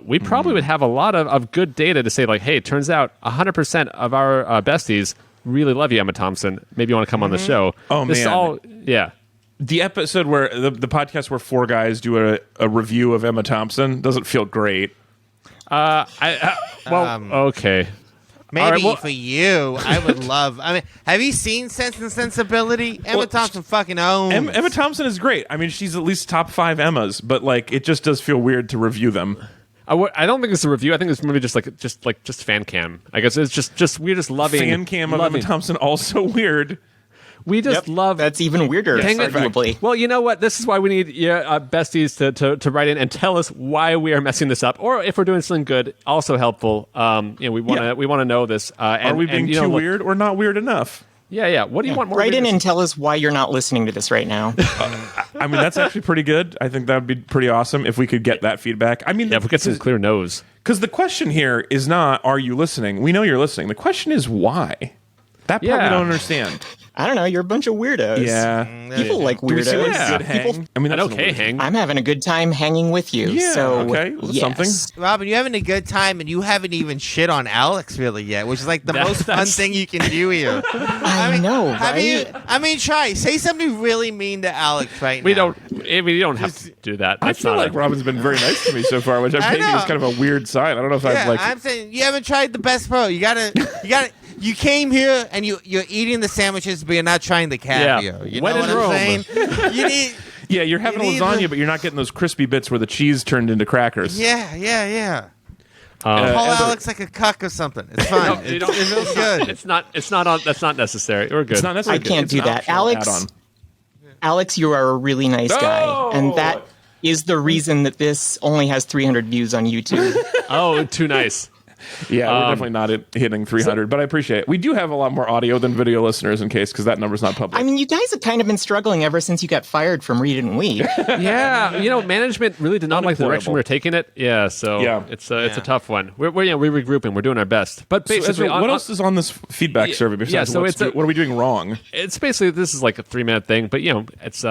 we probably would have a lot of good data to say, like, "Hey, it turns out 100% of our besties really love you, Emma Thompson. Maybe you want to come on the show." Oh, this man. Yeah. The episode where the podcast where 4 guys do a review of Emma Thompson doesn't feel great. Okay. Maybe for you, I would love. I mean, have you seen Sense and Sensibility? Emma Thompson fucking owns. Emma Thompson is great. I mean, she's at least top 5 Emmas, but like, it just does feel weird to review them. I don't think it's a review. I think it's maybe just fan cam. I guess it's just we're just loving fan cam of Emma Thompson. Also weird. We just love. That's even weirder. Arguably. Well, you know what? This is why we need besties to write in and tell us why we are messing this up, or if we're doing something good. Also helpful. We want to know this. Are we being too weird or not weird enough? Yeah. What do you want more? Write in and tell us why you're not listening to this right now. I mean, that's actually pretty good. I think that would be pretty awesome if we could get that feedback. I mean, if we get some clear no's. Because the question here is not, are you listening? We know you're listening. The question is why. That part we don't understand. I don't know. You're a bunch of weirdos. Yeah. People like weirdos. Good hang? I mean, that's hang. I'm having a good time hanging with you. Yeah, so, okay. Well, yes. something. Robin, you're having a good time, and you haven't even shit on Alex really yet, which is like the most fun thing you can do here. I know, right? Try. Say something really mean to Alex right now. We don't. I mean, you don't have to do that. I That's feel not like Robin's been very nice to me so far, which I'm I taking as know. kind of a weird sign. I don't know if I've like. I'm saying you haven't tried the best pro. You gotta. You came here and you're eating the sandwiches, but you're not trying the caviar. You When know in what Rome. I'm saying? You need. Yeah, you're having a You need lasagna, the- but you're not getting those crispy bits where the cheese turned into crackers. Yeah. Uh, Call Heather- Alex like a cuck or something. It's fine. you It don't- feels good. It's not on. That's not necessary. We're good. It's not necessarily I can't it's do an that. optional Alex- add-on. Alex, you are a really nice guy, and that is the reason that this only has 300 views on YouTube. Oh, too nice. Yeah, we're definitely not hitting 300, but I appreciate it. We do have a lot more audio than video listeners in case, because that number's not public. I mean, you guys have kind of been struggling ever since you got fired from Read and Weep. Yeah, management really did not like the direction Unemployable. we were taking it. Yeah, so Yeah. it's a tough one. We're regrouping. We're doing our best. But So, basically, Ezra, what else is on this feedback survey besides so what are we doing wrong? It's basically, this is like a 3-minute thing, but it's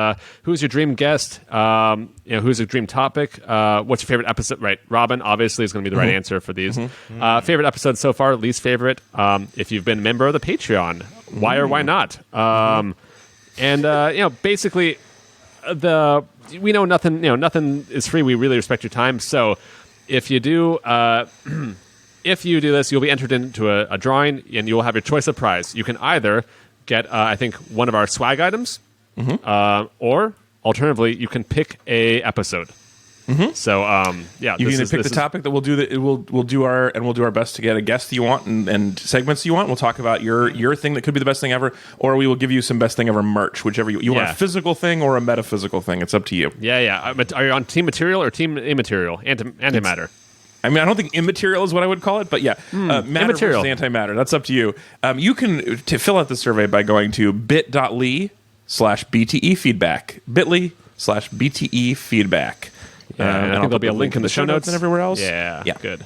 who's your dream guest? Who's your dream topic? What's your favorite episode? Right, Robin obviously is going to be the right answer for these. Favorite episode so far, least favorite. If you've been a member of the Patreon, why or why not? Basically, we know nothing. Nothing is free. We really respect your time. So if you do. If you do this, you'll be entered into a drawing, and you will have your choice of prize. You can either get, I think, one of our swag items, or alternatively, you can pick a episode. So, You can either pick the topic that we'll do. We'll do our best to get a guest that you want and segments you want. We'll talk about your thing that could be the best thing ever, or we will give you some best thing ever merch, whichever you want. A physical thing or a metaphysical thing. It's up to you. Yeah. Are you on team material or team immaterial? Antimatter. I mean, I don't think immaterial is what I would call it, but yeah, matter immaterial. versus antimatter. That's up to you. You can fill out the survey by going to bit.ly/BTE feedback. bit.ly/BTE feedback. I and think I'll there'll put be a the link in the show notes and everywhere else. Yeah, Yeah. good.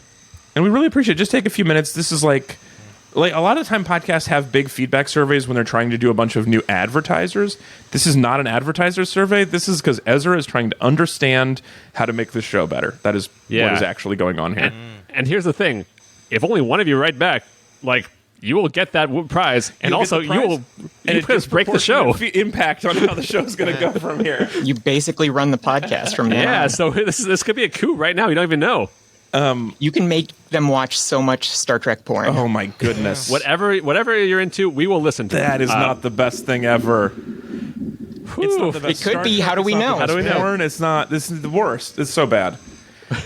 And we really appreciate it. Just take a few minutes. This is like a lot of the time podcasts have big feedback surveys when they're trying to do a bunch of new advertisers. This is not an advertiser survey. This is because Ezra is trying to understand how to make this show better. That is what is actually going on here. And here's the thing: if only one of you write back, you will get that prize, and You'll also get the prize, you and will break the show. Impact on how the show's going to go from here. You basically run the podcast from now Yeah, on. so this could be a coup right now. You don't even know. You can make them watch so much Star Trek porn. Oh my goodness! Whatever you're into, we will listen to. That is not the best thing ever. It's not the best It could Star be. Trek, How do it's we not the know? best How do we know? porn, it's not. This is the worst. It's so bad.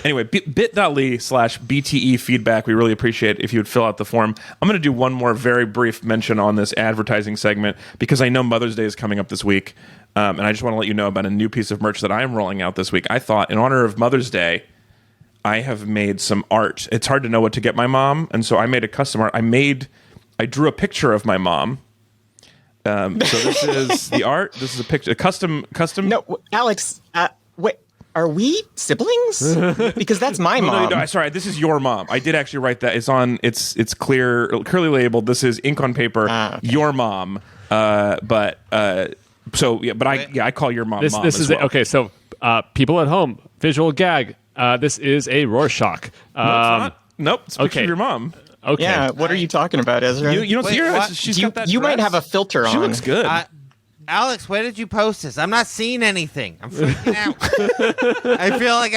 Anyway, bit.ly/BTE feedback. We really appreciate it if you would fill out the form. I'm going to do one more very brief mention on this advertising segment because I know Mother's Day is coming up this week. And I just want to let you know about a new piece of merch that I am rolling out this week. I thought, in honor of Mother's Day, I have made some art. It's hard to know what to get my mom, and so I made a custom art. I drew a picture of my mom. So this is the art. This is a picture, a custom. No, Alex, wait. Are we siblings? Because that's my mom. No, sorry, this is your mom. I did actually write that. It's on. It's clearly labeled. This is ink on paper. Okay. Your mom. But I call your mom. This mom this as is well. okay. So people at home, visual gag. This is a Rorschach. No, it's not. Nope. It's a picture okay. of your mom. Okay. Yeah, what are you talking about, Ezra? You don't see Wait, her. what? She's you got that. you might dress. have a filter on. She looks good. Alex, where did you post this? I'm not seeing anything. I'm freaking out. I feel like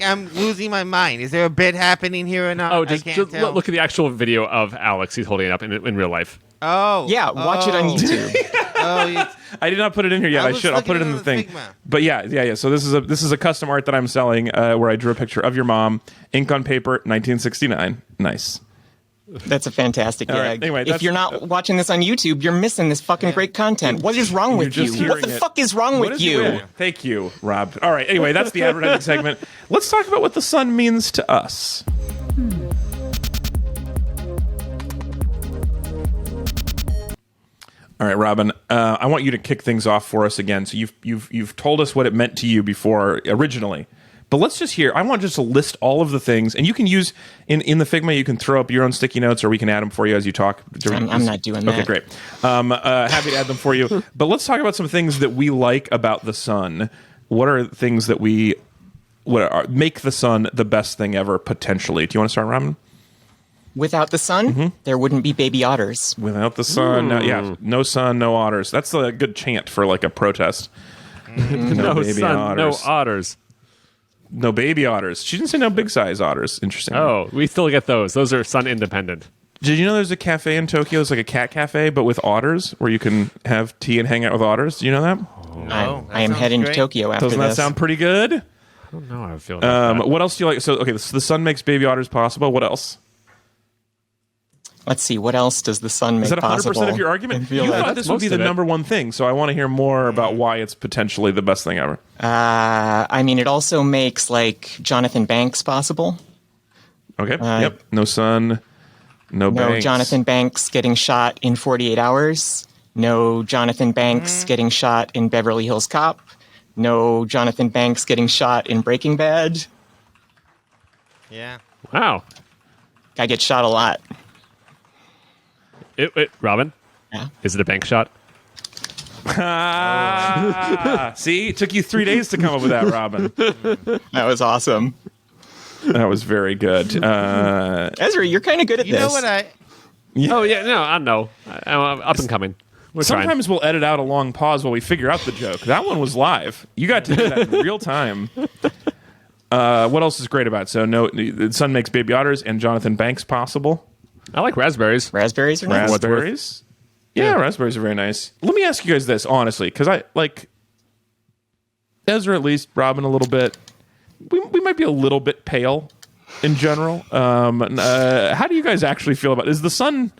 I'm losing my mind. Is there a bit happening here or not? Oh, I just can't tell. look at the actual video of Alex. He's holding it up in real life. Oh, Yeah, watch it on YouTube. Oh, I did not put it in here yet. I I was should. I'll put it in looking the at thing. the Figma. But yeah. So this is a custom art that I'm selling where I drew a picture of your mom, ink on paper, 1969. Nice. That's a fantastic All right, gag. anyway, if that's- you're not watching this on YouTube, you're missing this fucking great content. What is wrong with You're you? just What the hearing it. fuck is wrong What with is you? it? Thank you, Rob. All right. Anyway, that's the advertising segment. Let's talk about what the sun means to us. All right, Robin. I want you to kick things off for us again. So you've told us what it meant to you before originally, but let's just hear. I want just to list all of the things, and you can use in the Figma. You can throw up your own sticky notes, or we can add them for you as you talk. I'm not doing that. Okay, great. Happy to add them for you. But let's talk about some things that we like about the sun. What are things that make the sun the best thing ever potentially? Do you want to start, Robin? Without the sun, there wouldn't be baby otters. Without the sun, no sun, no otters. That's a good chant for like a protest. No baby sun, no otters. otters. No baby otters. She didn't say no big size otters. Interesting. Oh, we still get those. Those are sun independent. Did you know there's a cafe in Tokyo? It's like a cat cafe, but with otters, where you can have tea and hang out with otters. Do you know that? No, that I am sounds heading great. to Tokyo after Doesn't that this. sound pretty good? I don't know how I feel about that. What else do you like? So the sun makes baby otters possible. What else? Let's see, what else does the sun make Is that 100% possible? of your argument? I feel You like- thought this would be most the of it. number one thing, so I want to hear more about why it's potentially the best thing ever. I mean, it also makes, like, Jonathan Banks possible. Okay. Yep. No sun. No No banks. Jonathan Banks getting shot in 48 Hours. No Jonathan Banks getting shot in Beverly Hills Cop. No Jonathan Banks getting shot in Breaking Bad. Yeah. Wow. Guy gets shot a lot. Robin, Yeah. is it a bank shot? See, it took you 3 days to come up with that, Robin. That was awesome. That was very good. Ezra, you're kind of good at You this. know what I? Oh, yeah, no, I know. I'm up and coming. We're trying. Sometimes we'll edit out a long pause while we figure out the joke. That one was live. You got to do that in real time. What else is great about it? So, no, the sun makes baby otters and Jonathan Banks possible. I like raspberries. Raspberries are nice. Raspberries? Yeah, raspberries are very nice. Let me ask you guys this, honestly, because I like Ezra at least, Robin a little bit. We might be a little bit pale in general. How do you guys actually feel about it? Is the sun...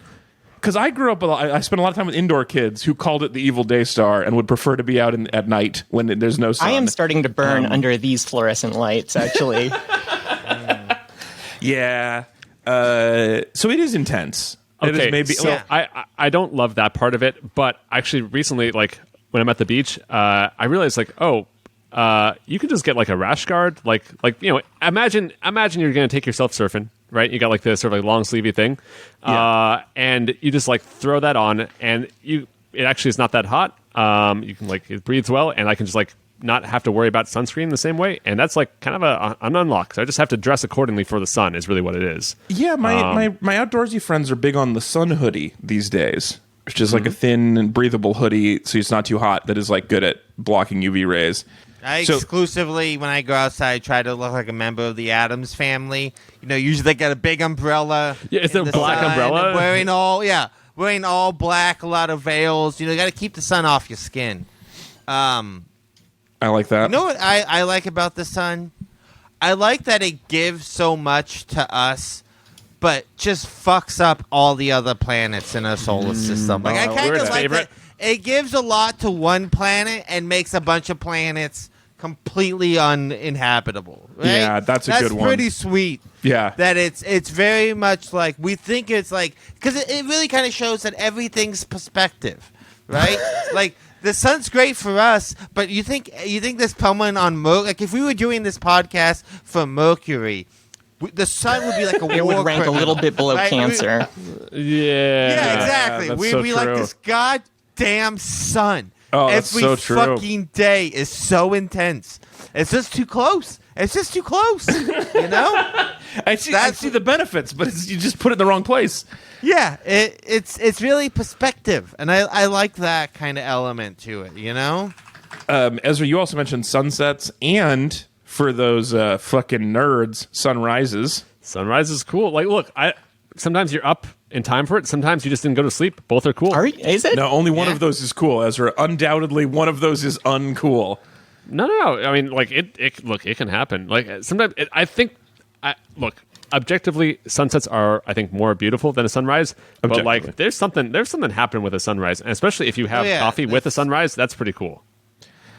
Because I grew up, I spent a lot of time with indoor kids who called it the evil day star and would prefer to be out at night when there's no sun. I am starting to burn under these fluorescent lights, actually. Yeah. So it is intense. It Okay, is maybe. so Yeah. I don't love that part of it, but actually recently, like when I'm at the beach, I realized like, you can just get like a rash guard, like imagine you're gonna take yourself surfing, right? You got like this sort of like long sleevey thing, and you just like throw that on, and it actually is not that hot. You can like it breathes well, and I can just like not have to worry about sunscreen the same way, and that's like kind of an unlock. So I just have to dress accordingly for the sun is really what it is. Yeah, my outdoorsy friends are big on the sun hoodie these days, which is like a thin and breathable hoodie, so it's not too hot. That is like good at blocking UV rays. I So- exclusively, when I go outside, try to look like a member of the Addams family. You know, usually they got a big umbrella. Yeah, it's in a the black sun, umbrella? wearing all black, a lot of veils. You know, you got to keep the sun off your skin. I like that. You know what I like about the sun? I like that it gives so much to us, but just fucks up all the other planets in our solar system. Like I kind we're of its like favorite. that it gives a lot to one planet and makes a bunch of planets completely uninhabitable. Right? Yeah, that's a good one. That's pretty sweet. Yeah. That it's very much like we think it's like because it really kind of shows that everything's perspective, right? Like the sun's great for us, but you think this pulling on Mercury? Like if we were doing this podcast for Mercury, the sun would be like a It war would rank a criminal, little bit below right? Cancer. Yeah, exactly. that's We'd so be like true. this goddamn sun. Oh, that's Every so true. fucking day is so intense. It's just too close. It's just too close. You know? I see the benefits, but you just put it in the wrong place. Yeah, it's really perspective, and I like that kind of element to it. You know? Ezra, you also mentioned sunsets, and for those fucking nerds, sunrises. Sunrise is cool. Like, look, sometimes you're up in time for it. Sometimes you just didn't go to sleep. Both are cool. Is it? No, only one Yeah. of those is cool, Ezra. Undoubtedly, one of those is uncool. No. I mean, like it can happen. Like sometimes look, objectively, sunsets are I think more beautiful than a sunrise. But Objectively. like, there's something happening with a sunrise, and especially if you have yeah, coffee with a sunrise, that's pretty cool.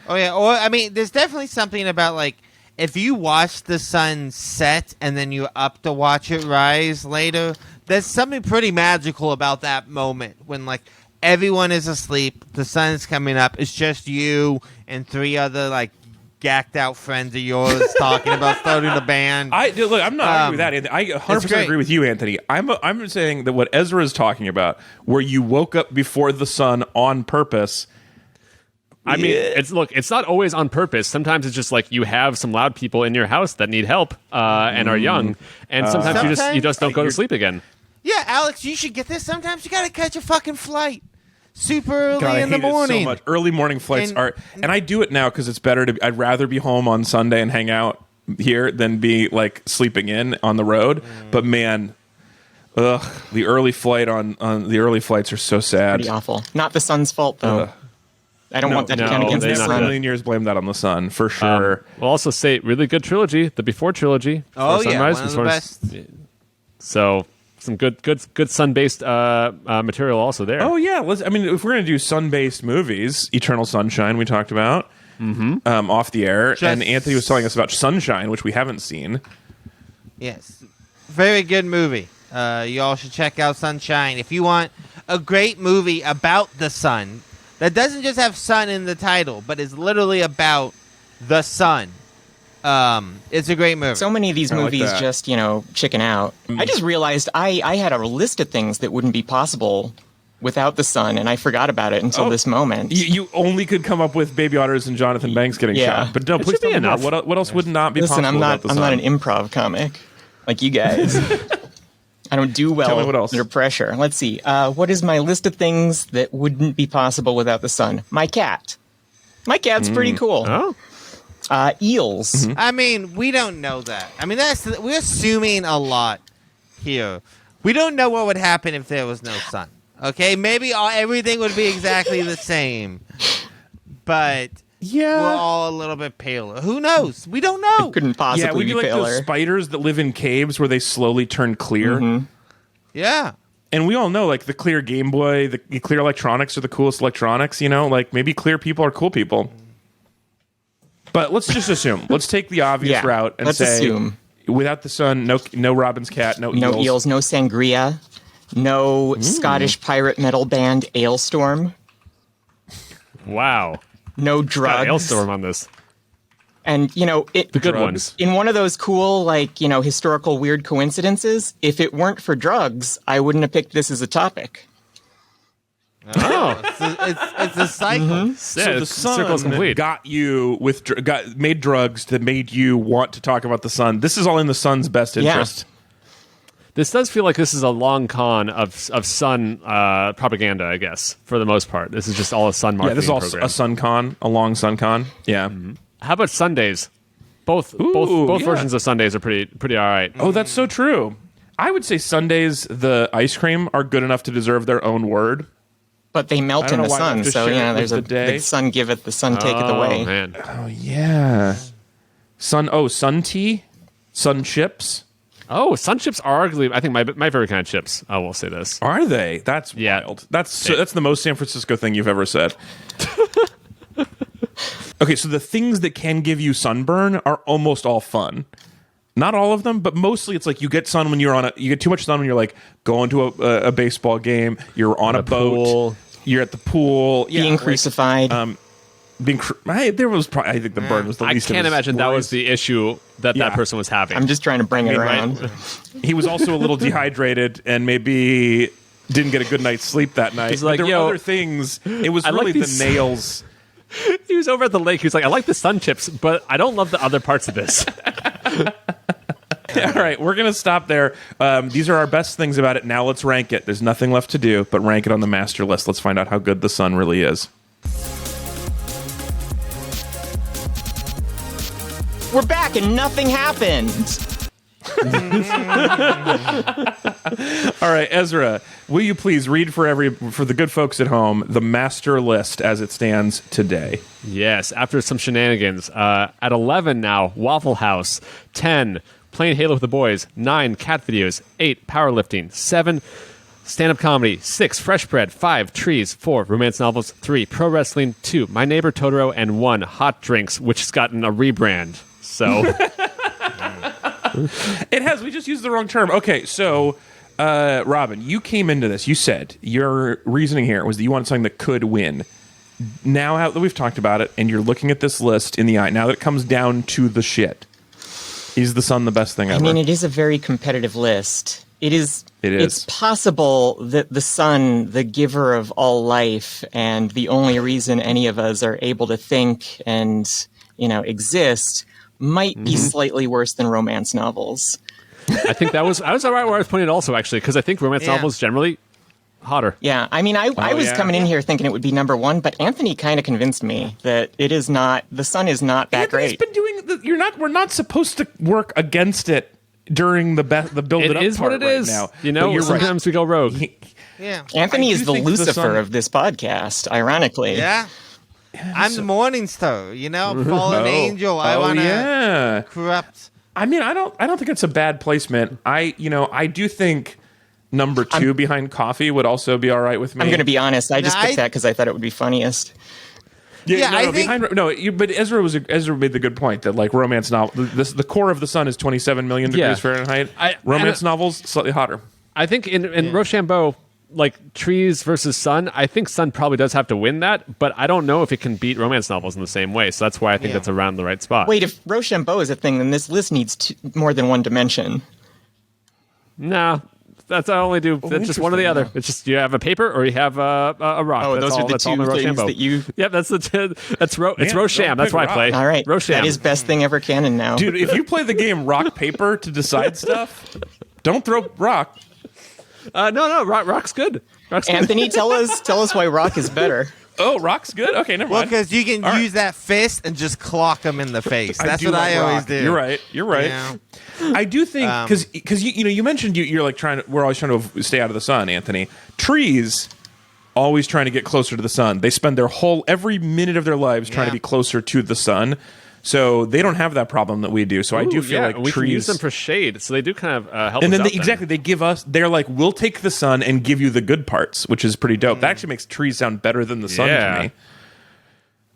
Oh yeah. Or I mean, there's definitely something about like if you watch the sun set and then you're up to watch it rise later. There's something pretty magical about that moment when like everyone is asleep, the sun's coming up, it's just you and three other like gacked out friends of yours talking about starting the band. Look, I'm not arguing with that, Anthony. I 100% great. agree with you, Anthony. I'm saying that what Ezra is talking about, where you woke up before the sun on purpose. I mean, it's not always on purpose. Sometimes it's just like you have some loud people in your house that need help and are young, and sometimes you just don't go to sleep again. Yeah, Alex, you should get this. Sometimes you gotta catch a fucking flight. super early God, I in the hate it morning. so much. Early morning flights And- are, and I do it now because it's better to. I'd rather be home on Sunday and hang out here than be like sleeping in on the road. But man, the early flight on the early flights are so sad. Pretty awful. Not the sun's fault, though. I don't want that to count no, against they the not Never in a sun. million years blame that on the sun for sure. We'll also say really good trilogy, the Before trilogy. Oh Before yeah, Sunrise, one of the Before- best. So some good sun-based material also there. Oh yeah, I mean, if we're gonna do sun-based movies, Eternal Sunshine we talked about off the air, and Anthony was telling us about Sunshine, which we haven't seen. Yes, very good movie. You all should check out Sunshine if you want a great movie about the sun that doesn't just have sun in the title, but is literally about the sun. It's a great movie. So many of these I like movies that. just, chicken out. I just realized I had a list of things that wouldn't be possible without the sun, and I forgot about it until this moment. You only could come up with Baby Otters and Jonathan Banks getting Yeah. shot, but no, It please should be tell me more. enough. What else would not be Listen, possible I'm not without the I'm sun? not an improv comic like you guys. I don't do well Tell me what else. under pressure. Let's see. What is my list of things that wouldn't be possible without the sun? My cat. My cat's pretty cool. Oh? Eels. I mean, we don't know that. I mean, we're assuming a lot here. We don't know what would happen if there was no sun. Okay, maybe everything would be exactly the same, but Yeah. we're all a little bit paler. Who knows? We don't know. Couldn't Yeah, possibly we'd be be like paler. those spiders that live in caves where they slowly turn clear. Yeah. And we all know, like, the clear Game Boy, the clear electronics are the coolest electronics, Like, maybe clear people are cool people. But let's just assume. Let's take the obvious Yeah, route and let's say, assume. without the sun, no Robin's cat, no No eels. eels, no sangria, no Scottish pirate metal band Ailstorm, Wow. no Got drugs. Hailstorm on this. And, The good Drugs. ones. in one of those cool, historical weird coincidences, if it weren't for drugs, I wouldn't have picked this as a topic. Oh. It's a cycle. So the circle's sun complete. got you made drugs that made you want to talk about the sun. This is all in the sun's best Yeah. interest. This does feel like this is a long con of sun propaganda, I guess, for the most part. This is just all a sun marketing Yeah, this is all program. a sun con, a long sun con. Yeah. How about Sundays? Both yeah. versions of Sundays are pretty all right. Oh, that's so true. I would say Sundays, the ice cream, are good enough to deserve their own word. But they I melt don't in know the why I sun, have to so share it there's with a the day. the sun giveth, the sun taketh Oh, away. man. Oh yeah. Sun tea, sun chips. Oh, sun chips are arguably, I think, my favorite kind of chips. I will say this. Are they? That's Yeah. wild. That's the most San Francisco thing you've ever said. Okay, so the things that can give you sunburn are almost all fun. Not all of them, but mostly it's like you get sun when you get too much sun when you're like going to a baseball game, you're on a boat, pool. you're at the pool, Being crucified. there was probably, I think the burn was the I least of can't his imagine that was worries. the issue that Yeah. person was having. I'm just trying to bring it around. He was also a little dehydrated and maybe didn't get a good night's sleep that night. He's like, but there "Yo, were other things. It was I like really the these- nails. He was over at the lake. He was like, I like the sun chips, but I don't love the other parts of this. All right, we're going to stop there. These are our best things about it. Now let's rank it. There's nothing left to do but rank it on the master list. Let's find out how good the sun really is. We're back and nothing happened. All right, Ezra, will you please read for the good folks at home the master list as it stands today? Yes, after some shenanigans. At 11 now, Waffle House. 10, playing Halo with the boys. 9, cat videos. 8, powerlifting. 7, stand-up comedy. 6, fresh bread. 5, trees. 4, romance novels. 3, pro wrestling. 2, My Neighbor Totoro. And 1, hot drinks, which has gotten a rebrand. So... It has. We just used the wrong term. Okay, so, Robin, you came into this. You said your reasoning here was that you wanted something that could win. Now that we've talked about it, and you're looking at this list in the eye, now that it comes down to the shit, is the sun the best thing ever? I mean, it is a very competitive list. It is. It is. It's possible that the sun, the giver of all life, and the only reason any of us are able to think and, exist, might be slightly worse than romance novels. I think I was right where I was putting it also, actually, because I think romance Yeah. novels generally hotter. Yeah, I mean, I was yeah. coming in here thinking it would be number one, but Anthony kind of convinced me that it is not. The sun is not that Anthony's great. been doing. We're not supposed to work against it during the build it up is part what it right is. now. You know, But you're right. sometimes we go rogue. Yeah. Anthony I is do the think the Lucifer sun- of this podcast, ironically. Yeah. I'm the morning star, fallen angel. I want to yeah. corrupt. I mean, I don't think it's a bad placement. I do think number 2 behind coffee would also be all right with me. I'm going to be honest. I just picked that because I thought it would be funniest. Yeah, I think- but Ezra made the good point that like romance novel, the core of the sun is 27 million degrees Fahrenheit. Romance novels slightly hotter. I think in Rochambeau, like trees versus sun, I think sun probably does have to win that, but I don't know if it can beat romance novels in the same way. So that's why I think that's around the right spot. Wait, if Rochambeau is a thing, then this list needs more than one dimension. Nah. That's I only do. That's just one or the other. It's just you have a paper or you have a rock. Oh, that's those all, are the that's all two in things Rochambeau. that you... Yep, it's Rocham. That's pick why I rock. play. All right. Rocham. That is best thing ever canon now. Dude, if you play the game rock paper to decide stuff, don't throw rock. No, rock's good. Rock's good. Anthony, tell us why rock is better. Oh, rock's good. Okay, never Well, mind. because you can use that fist and just clock them in the face. That's do what like I always rock. do. You're right. Yeah. I do think because you mentioned you're like we're always trying to stay out of the sun, Anthony. Trees always trying to get closer to the sun. They spend every minute of their lives trying to be closer to the sun. So they don't have that problem that we do. So I do feel like we trees can use them for shade. So they do kind of help. and us then out they give us. They're like, we'll take the sun and give you the good parts, which is pretty dope. That actually makes trees sound better than the sun to me.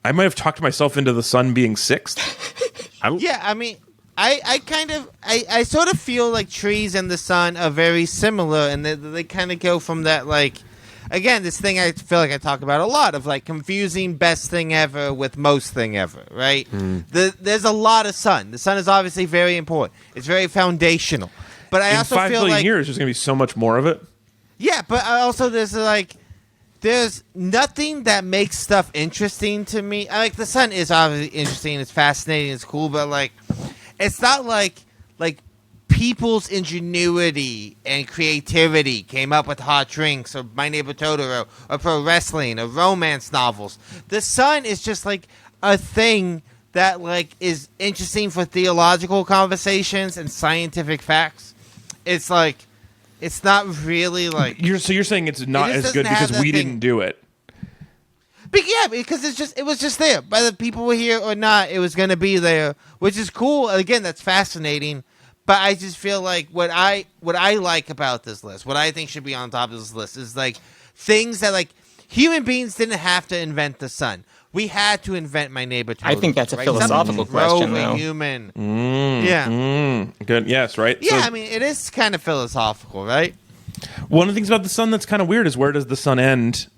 I might have talked myself into the sun being sixth. Yeah, I mean, I sort of feel like trees and the sun are very similar, and they kind of go from that, like, again, this thing I feel like I talk about a lot of, like, confusing best thing ever with most thing ever, right? There's a lot of sun. The sun is obviously very important. It's very foundational. But I In also 5 feel billion like years, there's going to be so much more of it. yeah, but also there's nothing that makes stuff interesting to me. Like the sun is obviously interesting, it's fascinating, it's cool, but like it's not like people's ingenuity and creativity came up with hot drinks or My Neighbor Totoro or pro wrestling or romance novels. The sun is just like a thing that like is interesting for theological conversations and scientific facts. It's like it's not really like You're saying it's not just as good doesn't have because that we thing. didn't do it. But yeah, because it was just there. Whether people were here or not, it was going to be there, which is cool. Again, that's fascinating. But I just feel like what I like about this list, what I think should be on top of this list, is like things that like human beings didn't have to invent the sun. We had to invent My Neighbor Totoro. I think that's a right? philosophical Something question, growing though. human. Yeah. Good. Yes. Right. Yeah, So I mean, it is kind of philosophical, right? one of the things about the sun that's kind of weird is where does the sun end?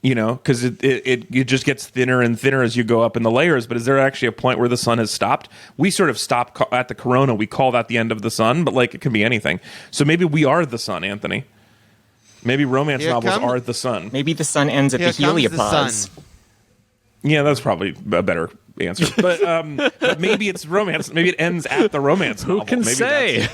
Because it just gets thinner and thinner as you go up in the layers. But is there actually a point where the sun has stopped? We sort of stop at the corona. We call that the end of the sun, but like it can be anything. So maybe we are the sun, Anthony. Maybe romance Here novels comes- are the sun. Maybe the sun ends at Here the comes the heliopause. sun. Yeah, that's probably a better answer. But maybe it's romance. Maybe it ends at the romance novel. Who can Maybe say?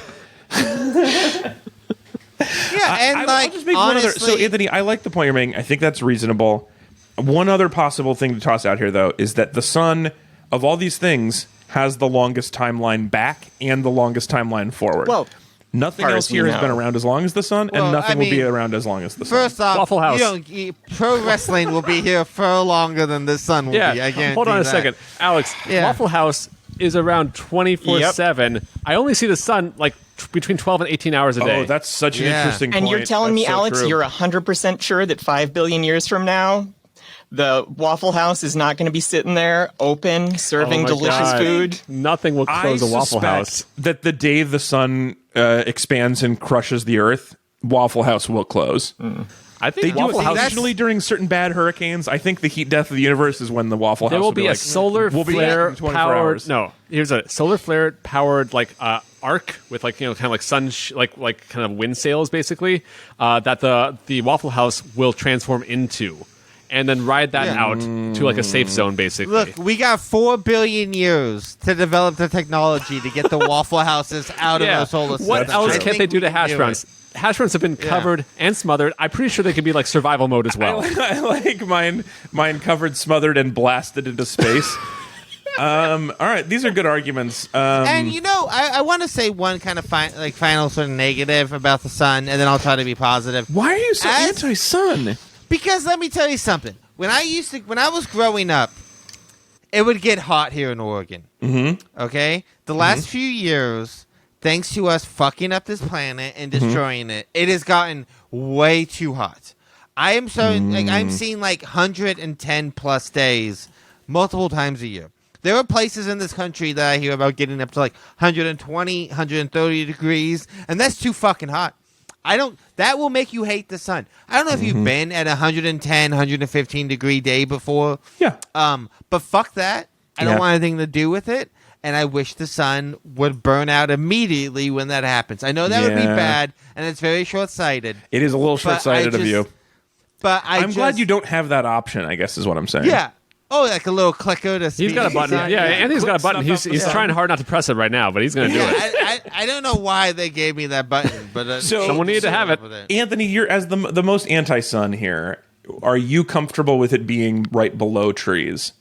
Yeah, and I'll like just make honestly, one other. So, Anthony, I like the point you're making. I think that's reasonable. One other possible thing to toss out here, though, is that the sun, of all these things, has the longest timeline back and the longest timeline forward. Well, nothing far else as we here has know. been around as long as the sun, Well, and nothing I will be mean, around as long as the sun. first off, Waffle House. Pro wrestling will be here far longer than the sun will be. I guarantee hold on a that. second. Alex, Yeah. Waffle House is around 24/7. I only see the sun like between 12 and 18 hours a day. Oh, that's such an Yeah. interesting And point. you're telling me, That's so Alex, true. you're 100% sure that 5 billion years from now, the Waffle House is not going to be sitting there open, serving Oh my delicious God. food? Nothing will close a Waffle House. that the day the sun expands and crushes the earth, Waffle House will close. I think They do Waffle it House. occasionally during certain bad hurricanes. I think the heat death of the universe is when the Waffle House There will be be a like, solar we'll be back flare in 24 powered. hours. No, here's a solar flare powered like arc with like kind of like sun like kind of wind sails basically that the Waffle House will transform into, and then ride that Yeah. out to like a safe zone basically. Look, we got 4 billion years to develop the technology to get the Waffle Houses out of yeah. our solar system. What else I can't think they do we to can hash do browns? it. hash browns have been covered and smothered. I'm pretty sure they could be like survival mode as well. I like mine covered, smothered, and blasted into space. All right, these are good arguments. And I want to say one kind of final sort of negative about the sun, and then I'll try to be positive. Why are you so anti-sun? Because let me tell you something. When I was growing up, it would get hot here in Oregon. Mm-hmm. Okay, the last few years, thanks to us fucking up this planet and destroying it, it has gotten way too hot. I am I'm seeing like 110 plus days, multiple times a year. There are places in this country that I hear about getting up to like 120, 130 degrees, and that's too fucking hot. That will make you hate the sun. I don't know if you've been at a 110, 115 degree day before. Yeah. But fuck that. I don't want anything to do with it, and I wish the sun would burn out immediately when that happens. I know that would be bad, and it's very short-sighted. It is a little short-sighted of you. But I'm glad you don't have that option, I guess is what I'm saying. Yeah. Oh, like a little clicker to speak. He's got a button. Yeah, Anthony's got a button. He's trying hard not to press it right now, but he's going to do it. I don't know why they gave me that button, but someone needed to have it. Anthony, you're as the most anti-sun here. Are you comfortable with it being right below trees?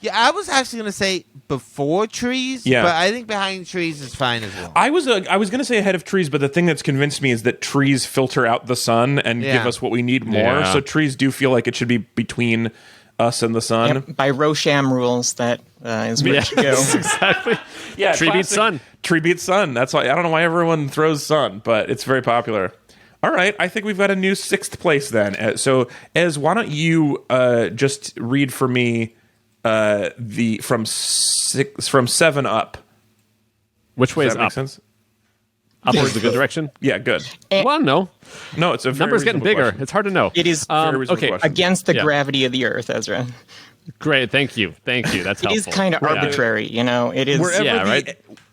Yeah, I was actually going to say before trees, but I think behind trees is fine as well. I was going to say ahead of trees, but the thing that's convinced me is that trees filter out the sun and give us what we need more. Yeah. So trees do feel like it should be between us and the sun. Yep, by Rosham rules, that is where it should go. Exactly. Yeah, tree beats sun. Tree beats sun. That's why I don't know why everyone throws sun, but it's very popular. All right, I think we've got a new 6th place then. So, Ez, why don't you just read for me the from 7 up? Which way is Does that make up? sense? Upwards the good direction? Yeah, good. Well, no. No, it's a very number's getting bigger. question. It's hard to know. It is okay. question. against the gravity of the Earth, Ezra. Great, thank you. That's helpful. It is kind of arbitrary, It is. Wherever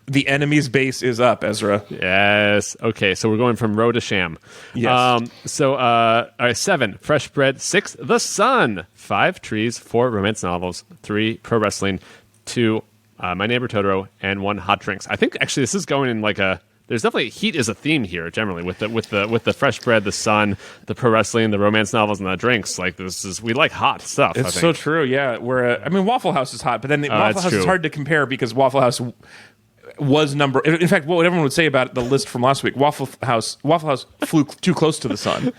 the enemy's base is up, Ezra. Yes. Okay, so we're going from row to sham. Yes. All right, 7, fresh bread. 6, the sun. 5, trees. 4, romance novels. 3, pro wrestling. 2, My Neighbor Totoro, and 1, hot drinks. I think actually this is going in like a. There's definitely heat is a theme here generally with the fresh bread, the sun, the pro wrestling, the romance novels, and the drinks. Like we like hot stuff. It's so true. Yeah, Waffle House is hot, but then Waffle House is hard to compare because Waffle House was number. In fact, what everyone would say about the list from last week, Waffle House flew too close to the sun.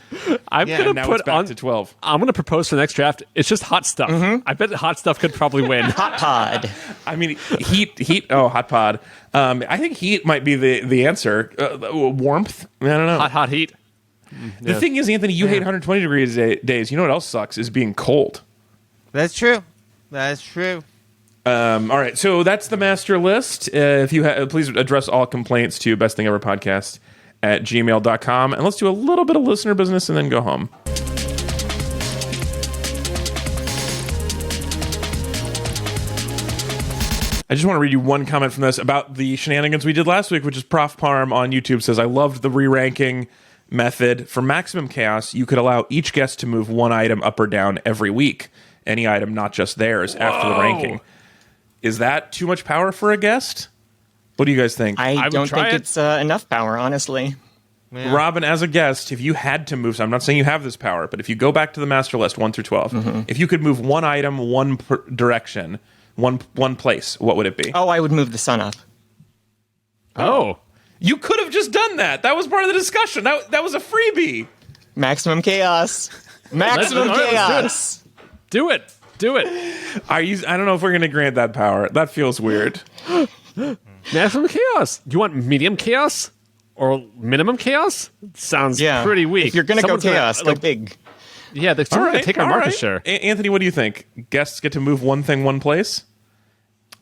I'm gonna now put it's back to 12. I'm gonna propose for the next draft. It's just hot stuff. I bet hot stuff could probably win. Hot pod. I mean, heat. Oh, hot pod. I think heat might be the answer. Warmth. I don't know. Hot heat. The thing is, Anthony, you hate 120 degrees days. You know what else sucks is being cold. That's true. All right, so that's the master list. If you please address all complaints to bestingeverpodcast@gmail.com, and let's do a little bit of listener business and then go home. I just want to read you one comment from this about the shenanigans we did last week, which is Prof Parm on YouTube says, I loved the re-ranking method. For maximum chaos, you could allow each guest to move one item up or down every week. Any item, not just theirs, after the ranking. Is that too much power for a guest? What do you guys think? I don't think it's enough power, honestly. Yeah. Robin, as a guest, if you had to move, so I'm not saying you have this power, but if you go back to the master list, 1 through 12, if you could move one item, one direction, one place, what would it be? Oh, I would move the sun up. Oh. You could have just done that. That was part of the discussion. That was a freebie. Maximum chaos. Maximum chaos. Do it. I don't know if we're going to grant that power. That feels weird. Maximum chaos. Do you want medium chaos or minimum chaos? Sounds pretty weak. If you're going to go chaos, go big. Yeah, they're going to take our market share. Anthony, what do you think? Guests get to move one thing, one place?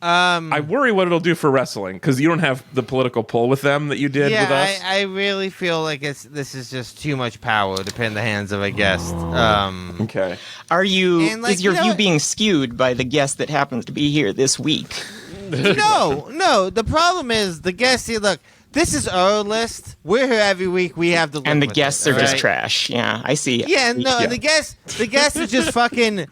I worry what it'll do for wrestling because you don't have the political pull with them that you did with us. I really feel like this is just too much power to put in the hands of a guest. Okay. Is your view being skewed by the guest that happens to be here this week? No. The problem is the guests here. Look, this is our list. We're here every week. We have to live and the with guests it, are just trash. Yeah, I see. Yeah, no, the guests are just fucking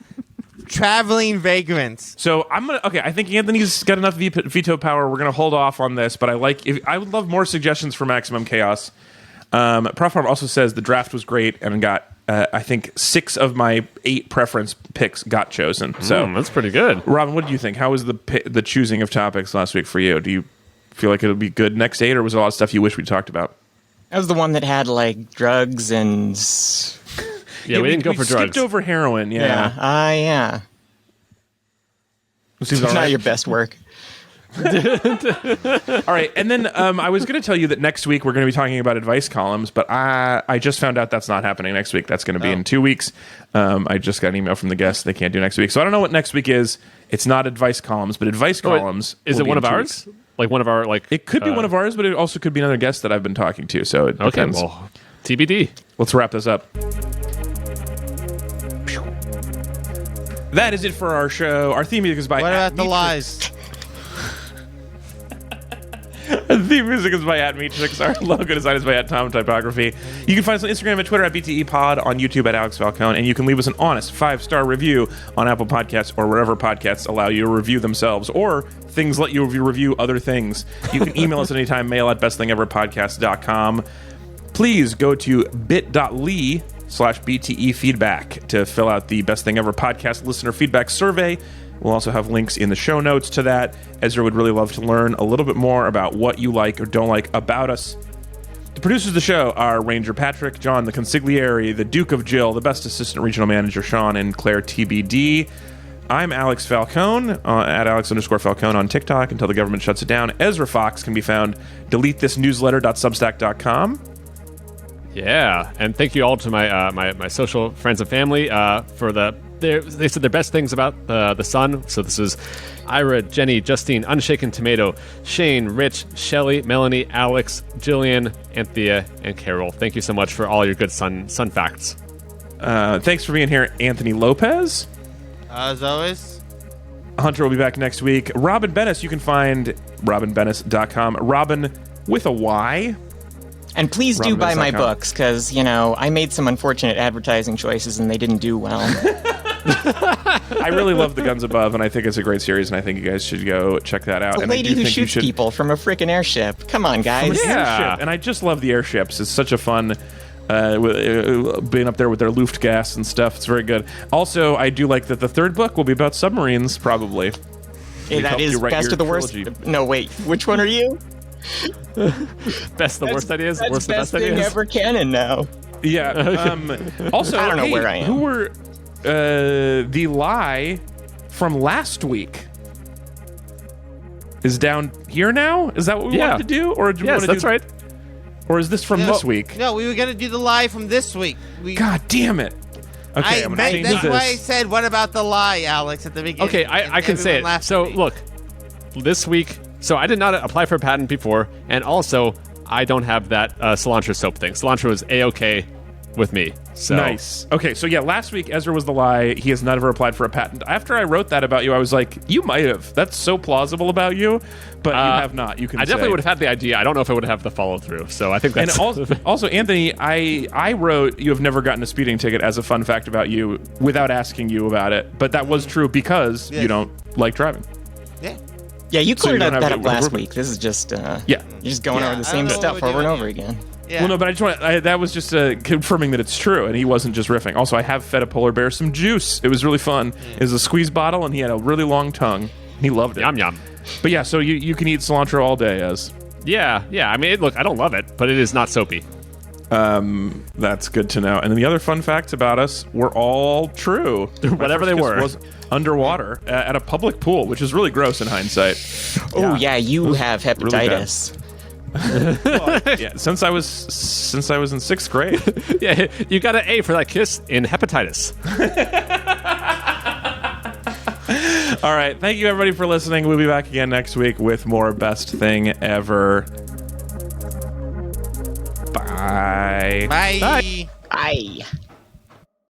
traveling vagrants. So I think Anthony's got enough veto power. We're gonna hold off on this, but I would love more suggestions for maximum chaos. Prof Farm also says the draft was great and got, I think, 6 of my 8 preference picks got chosen. So that's pretty good. Robin, what do you think? How was the choosing of topics last week for you? Do you feel like it'll be good next 8, or was there a lot of stuff you wish we talked about? That was the one that had like drugs and. Yeah, we didn't go for drugs. Skipped over heroin. Yeah. Yeah. Seems It's all not right. your best work. All right, and then I was going to tell you that next week we're going to be talking about advice columns, but I just found out that's not happening next week. That's going to be in 2 weeks. I just got an email from the guests; they can't do next week, so I don't know what next week is. It's not advice columns, but advice columns. Is will it be one in of 2 ours? weeks. Like one of our like? It could be one of ours, but it also could be another guest that I've been talking to. So it Okay, depends. well, TBD. Let's wrap this up. That is it for our show. Our theme music is by. What about the Meatrix. lies? The theme music is by @Meatrix. Our logo design is by @Tom Typography. You can find us on Instagram and Twitter @BTE Pod, on YouTube @Alex Falcone, and you can leave us an honest 5-star review on Apple Podcasts or wherever podcasts allow you to review themselves, or things let you review other things. You can email us anytime, mail @bestthingeverpodcast.com. Please go to bit.ly/BTE feedback to fill out the Best Thing Ever podcast listener feedback survey. We'll also have links in the show notes to that. Ezra would really love to learn a little bit more about what you like or don't like about us. The producers of the show are Ranger Patrick, John the Consigliere, the Duke of Jill, the best assistant regional manager Sean, and Claire TBD. I'm Alex Falcone, @Alex_Falcone on TikTok until the government shuts it down. Ezra Fox can be found deletетhisnewsletter.substack.com. Yeah, and thank you all to my my social friends and family for they said their best things about the sun. So this is Ira, Jenny, Justine, Unshaken Tomato, Shane, Rich, Shelly, Melanie, Alex, Jillian, Anthea, and Carol. Thank you so much for all your good sun facts. Thanks for being here, Anthony Lopez. As always. Hunter will be back next week. Robin Bennis, you can find robinbennis.com. Robin with a Y. And please do buy my RobinBennis.com. books, because, I made some unfortunate advertising choices and they didn't do well. I really love The Guns Above, and I think it's a great series, and I think you guys should go check that out. The And I lady do who think you shoots should- people from a frickin' airship. Come on, guys. Yeah. Airship. And I just love the airships. It's such a fun being up there with their Luftgas and stuff. It's very good. Also, I do like that the third book will be about submarines, probably. Hey, that helped is you write best your of the worst. trilogy. No, wait. Which one are you? Best the worst ideas, That's worst the best best thing ideas. ever canon now. Yeah. Also, I don't know hey, where I am. Who were the lie from last week? Is down here now? Is that what we Yeah. wanted to do? Or do we Yes, want to that's do, right. Or is this from this week? No, we were going to do the lie from this week. God damn it. Okay, I'm gonna change that's this. why I said, what about the lie, Alex, at the beginning? Okay, I can say Everyone it. laughed So at me. look, this week. So I did not apply for a patent before, and also I don't have that cilantro soap thing. Cilantro is A-OK with me. So Nice. Okay, so yeah, last week Ezra was the lie. He has never applied for a patent. After I wrote that about you, I was like, you might have. That's so plausible about you, but you have not. You can. I definitely say. would have had the idea. I don't know if I would have the follow through. So I think And that's also, Anthony, I wrote you have never gotten a speeding ticket as a fun fact about you without asking you about it, but that was true because you don't like driving. Yeah. Yeah, you you cleared don't that have up to- last we're- week. This is just, Yeah. you're just going Yeah, over the I same don't know stuff what we're over and doing over here. again. Yeah. Well, no, but I just want that was just confirming that it's true, and he wasn't just riffing. Also, I have fed a polar bear some juice. It was really fun. It was a squeeze bottle, and he had a really long tongue. He loved it. yum yum. But yeah, so you can eat cilantro all day, as. Yeah. I mean, look, I don't love it, but it is not soapy. That's good to know. And then the other fun facts about us were all true. Whatever My they first were. kiss was underwater at a public pool, which is really gross in hindsight. Oh, yeah, you have really bad. hepatitis. Yeah, since I was in sixth grade. Yeah, you got an A for that kiss in hepatitis. All right, thank you everybody for listening. We'll be back again next week with more Best Thing Ever. Bye. Bye. Aye.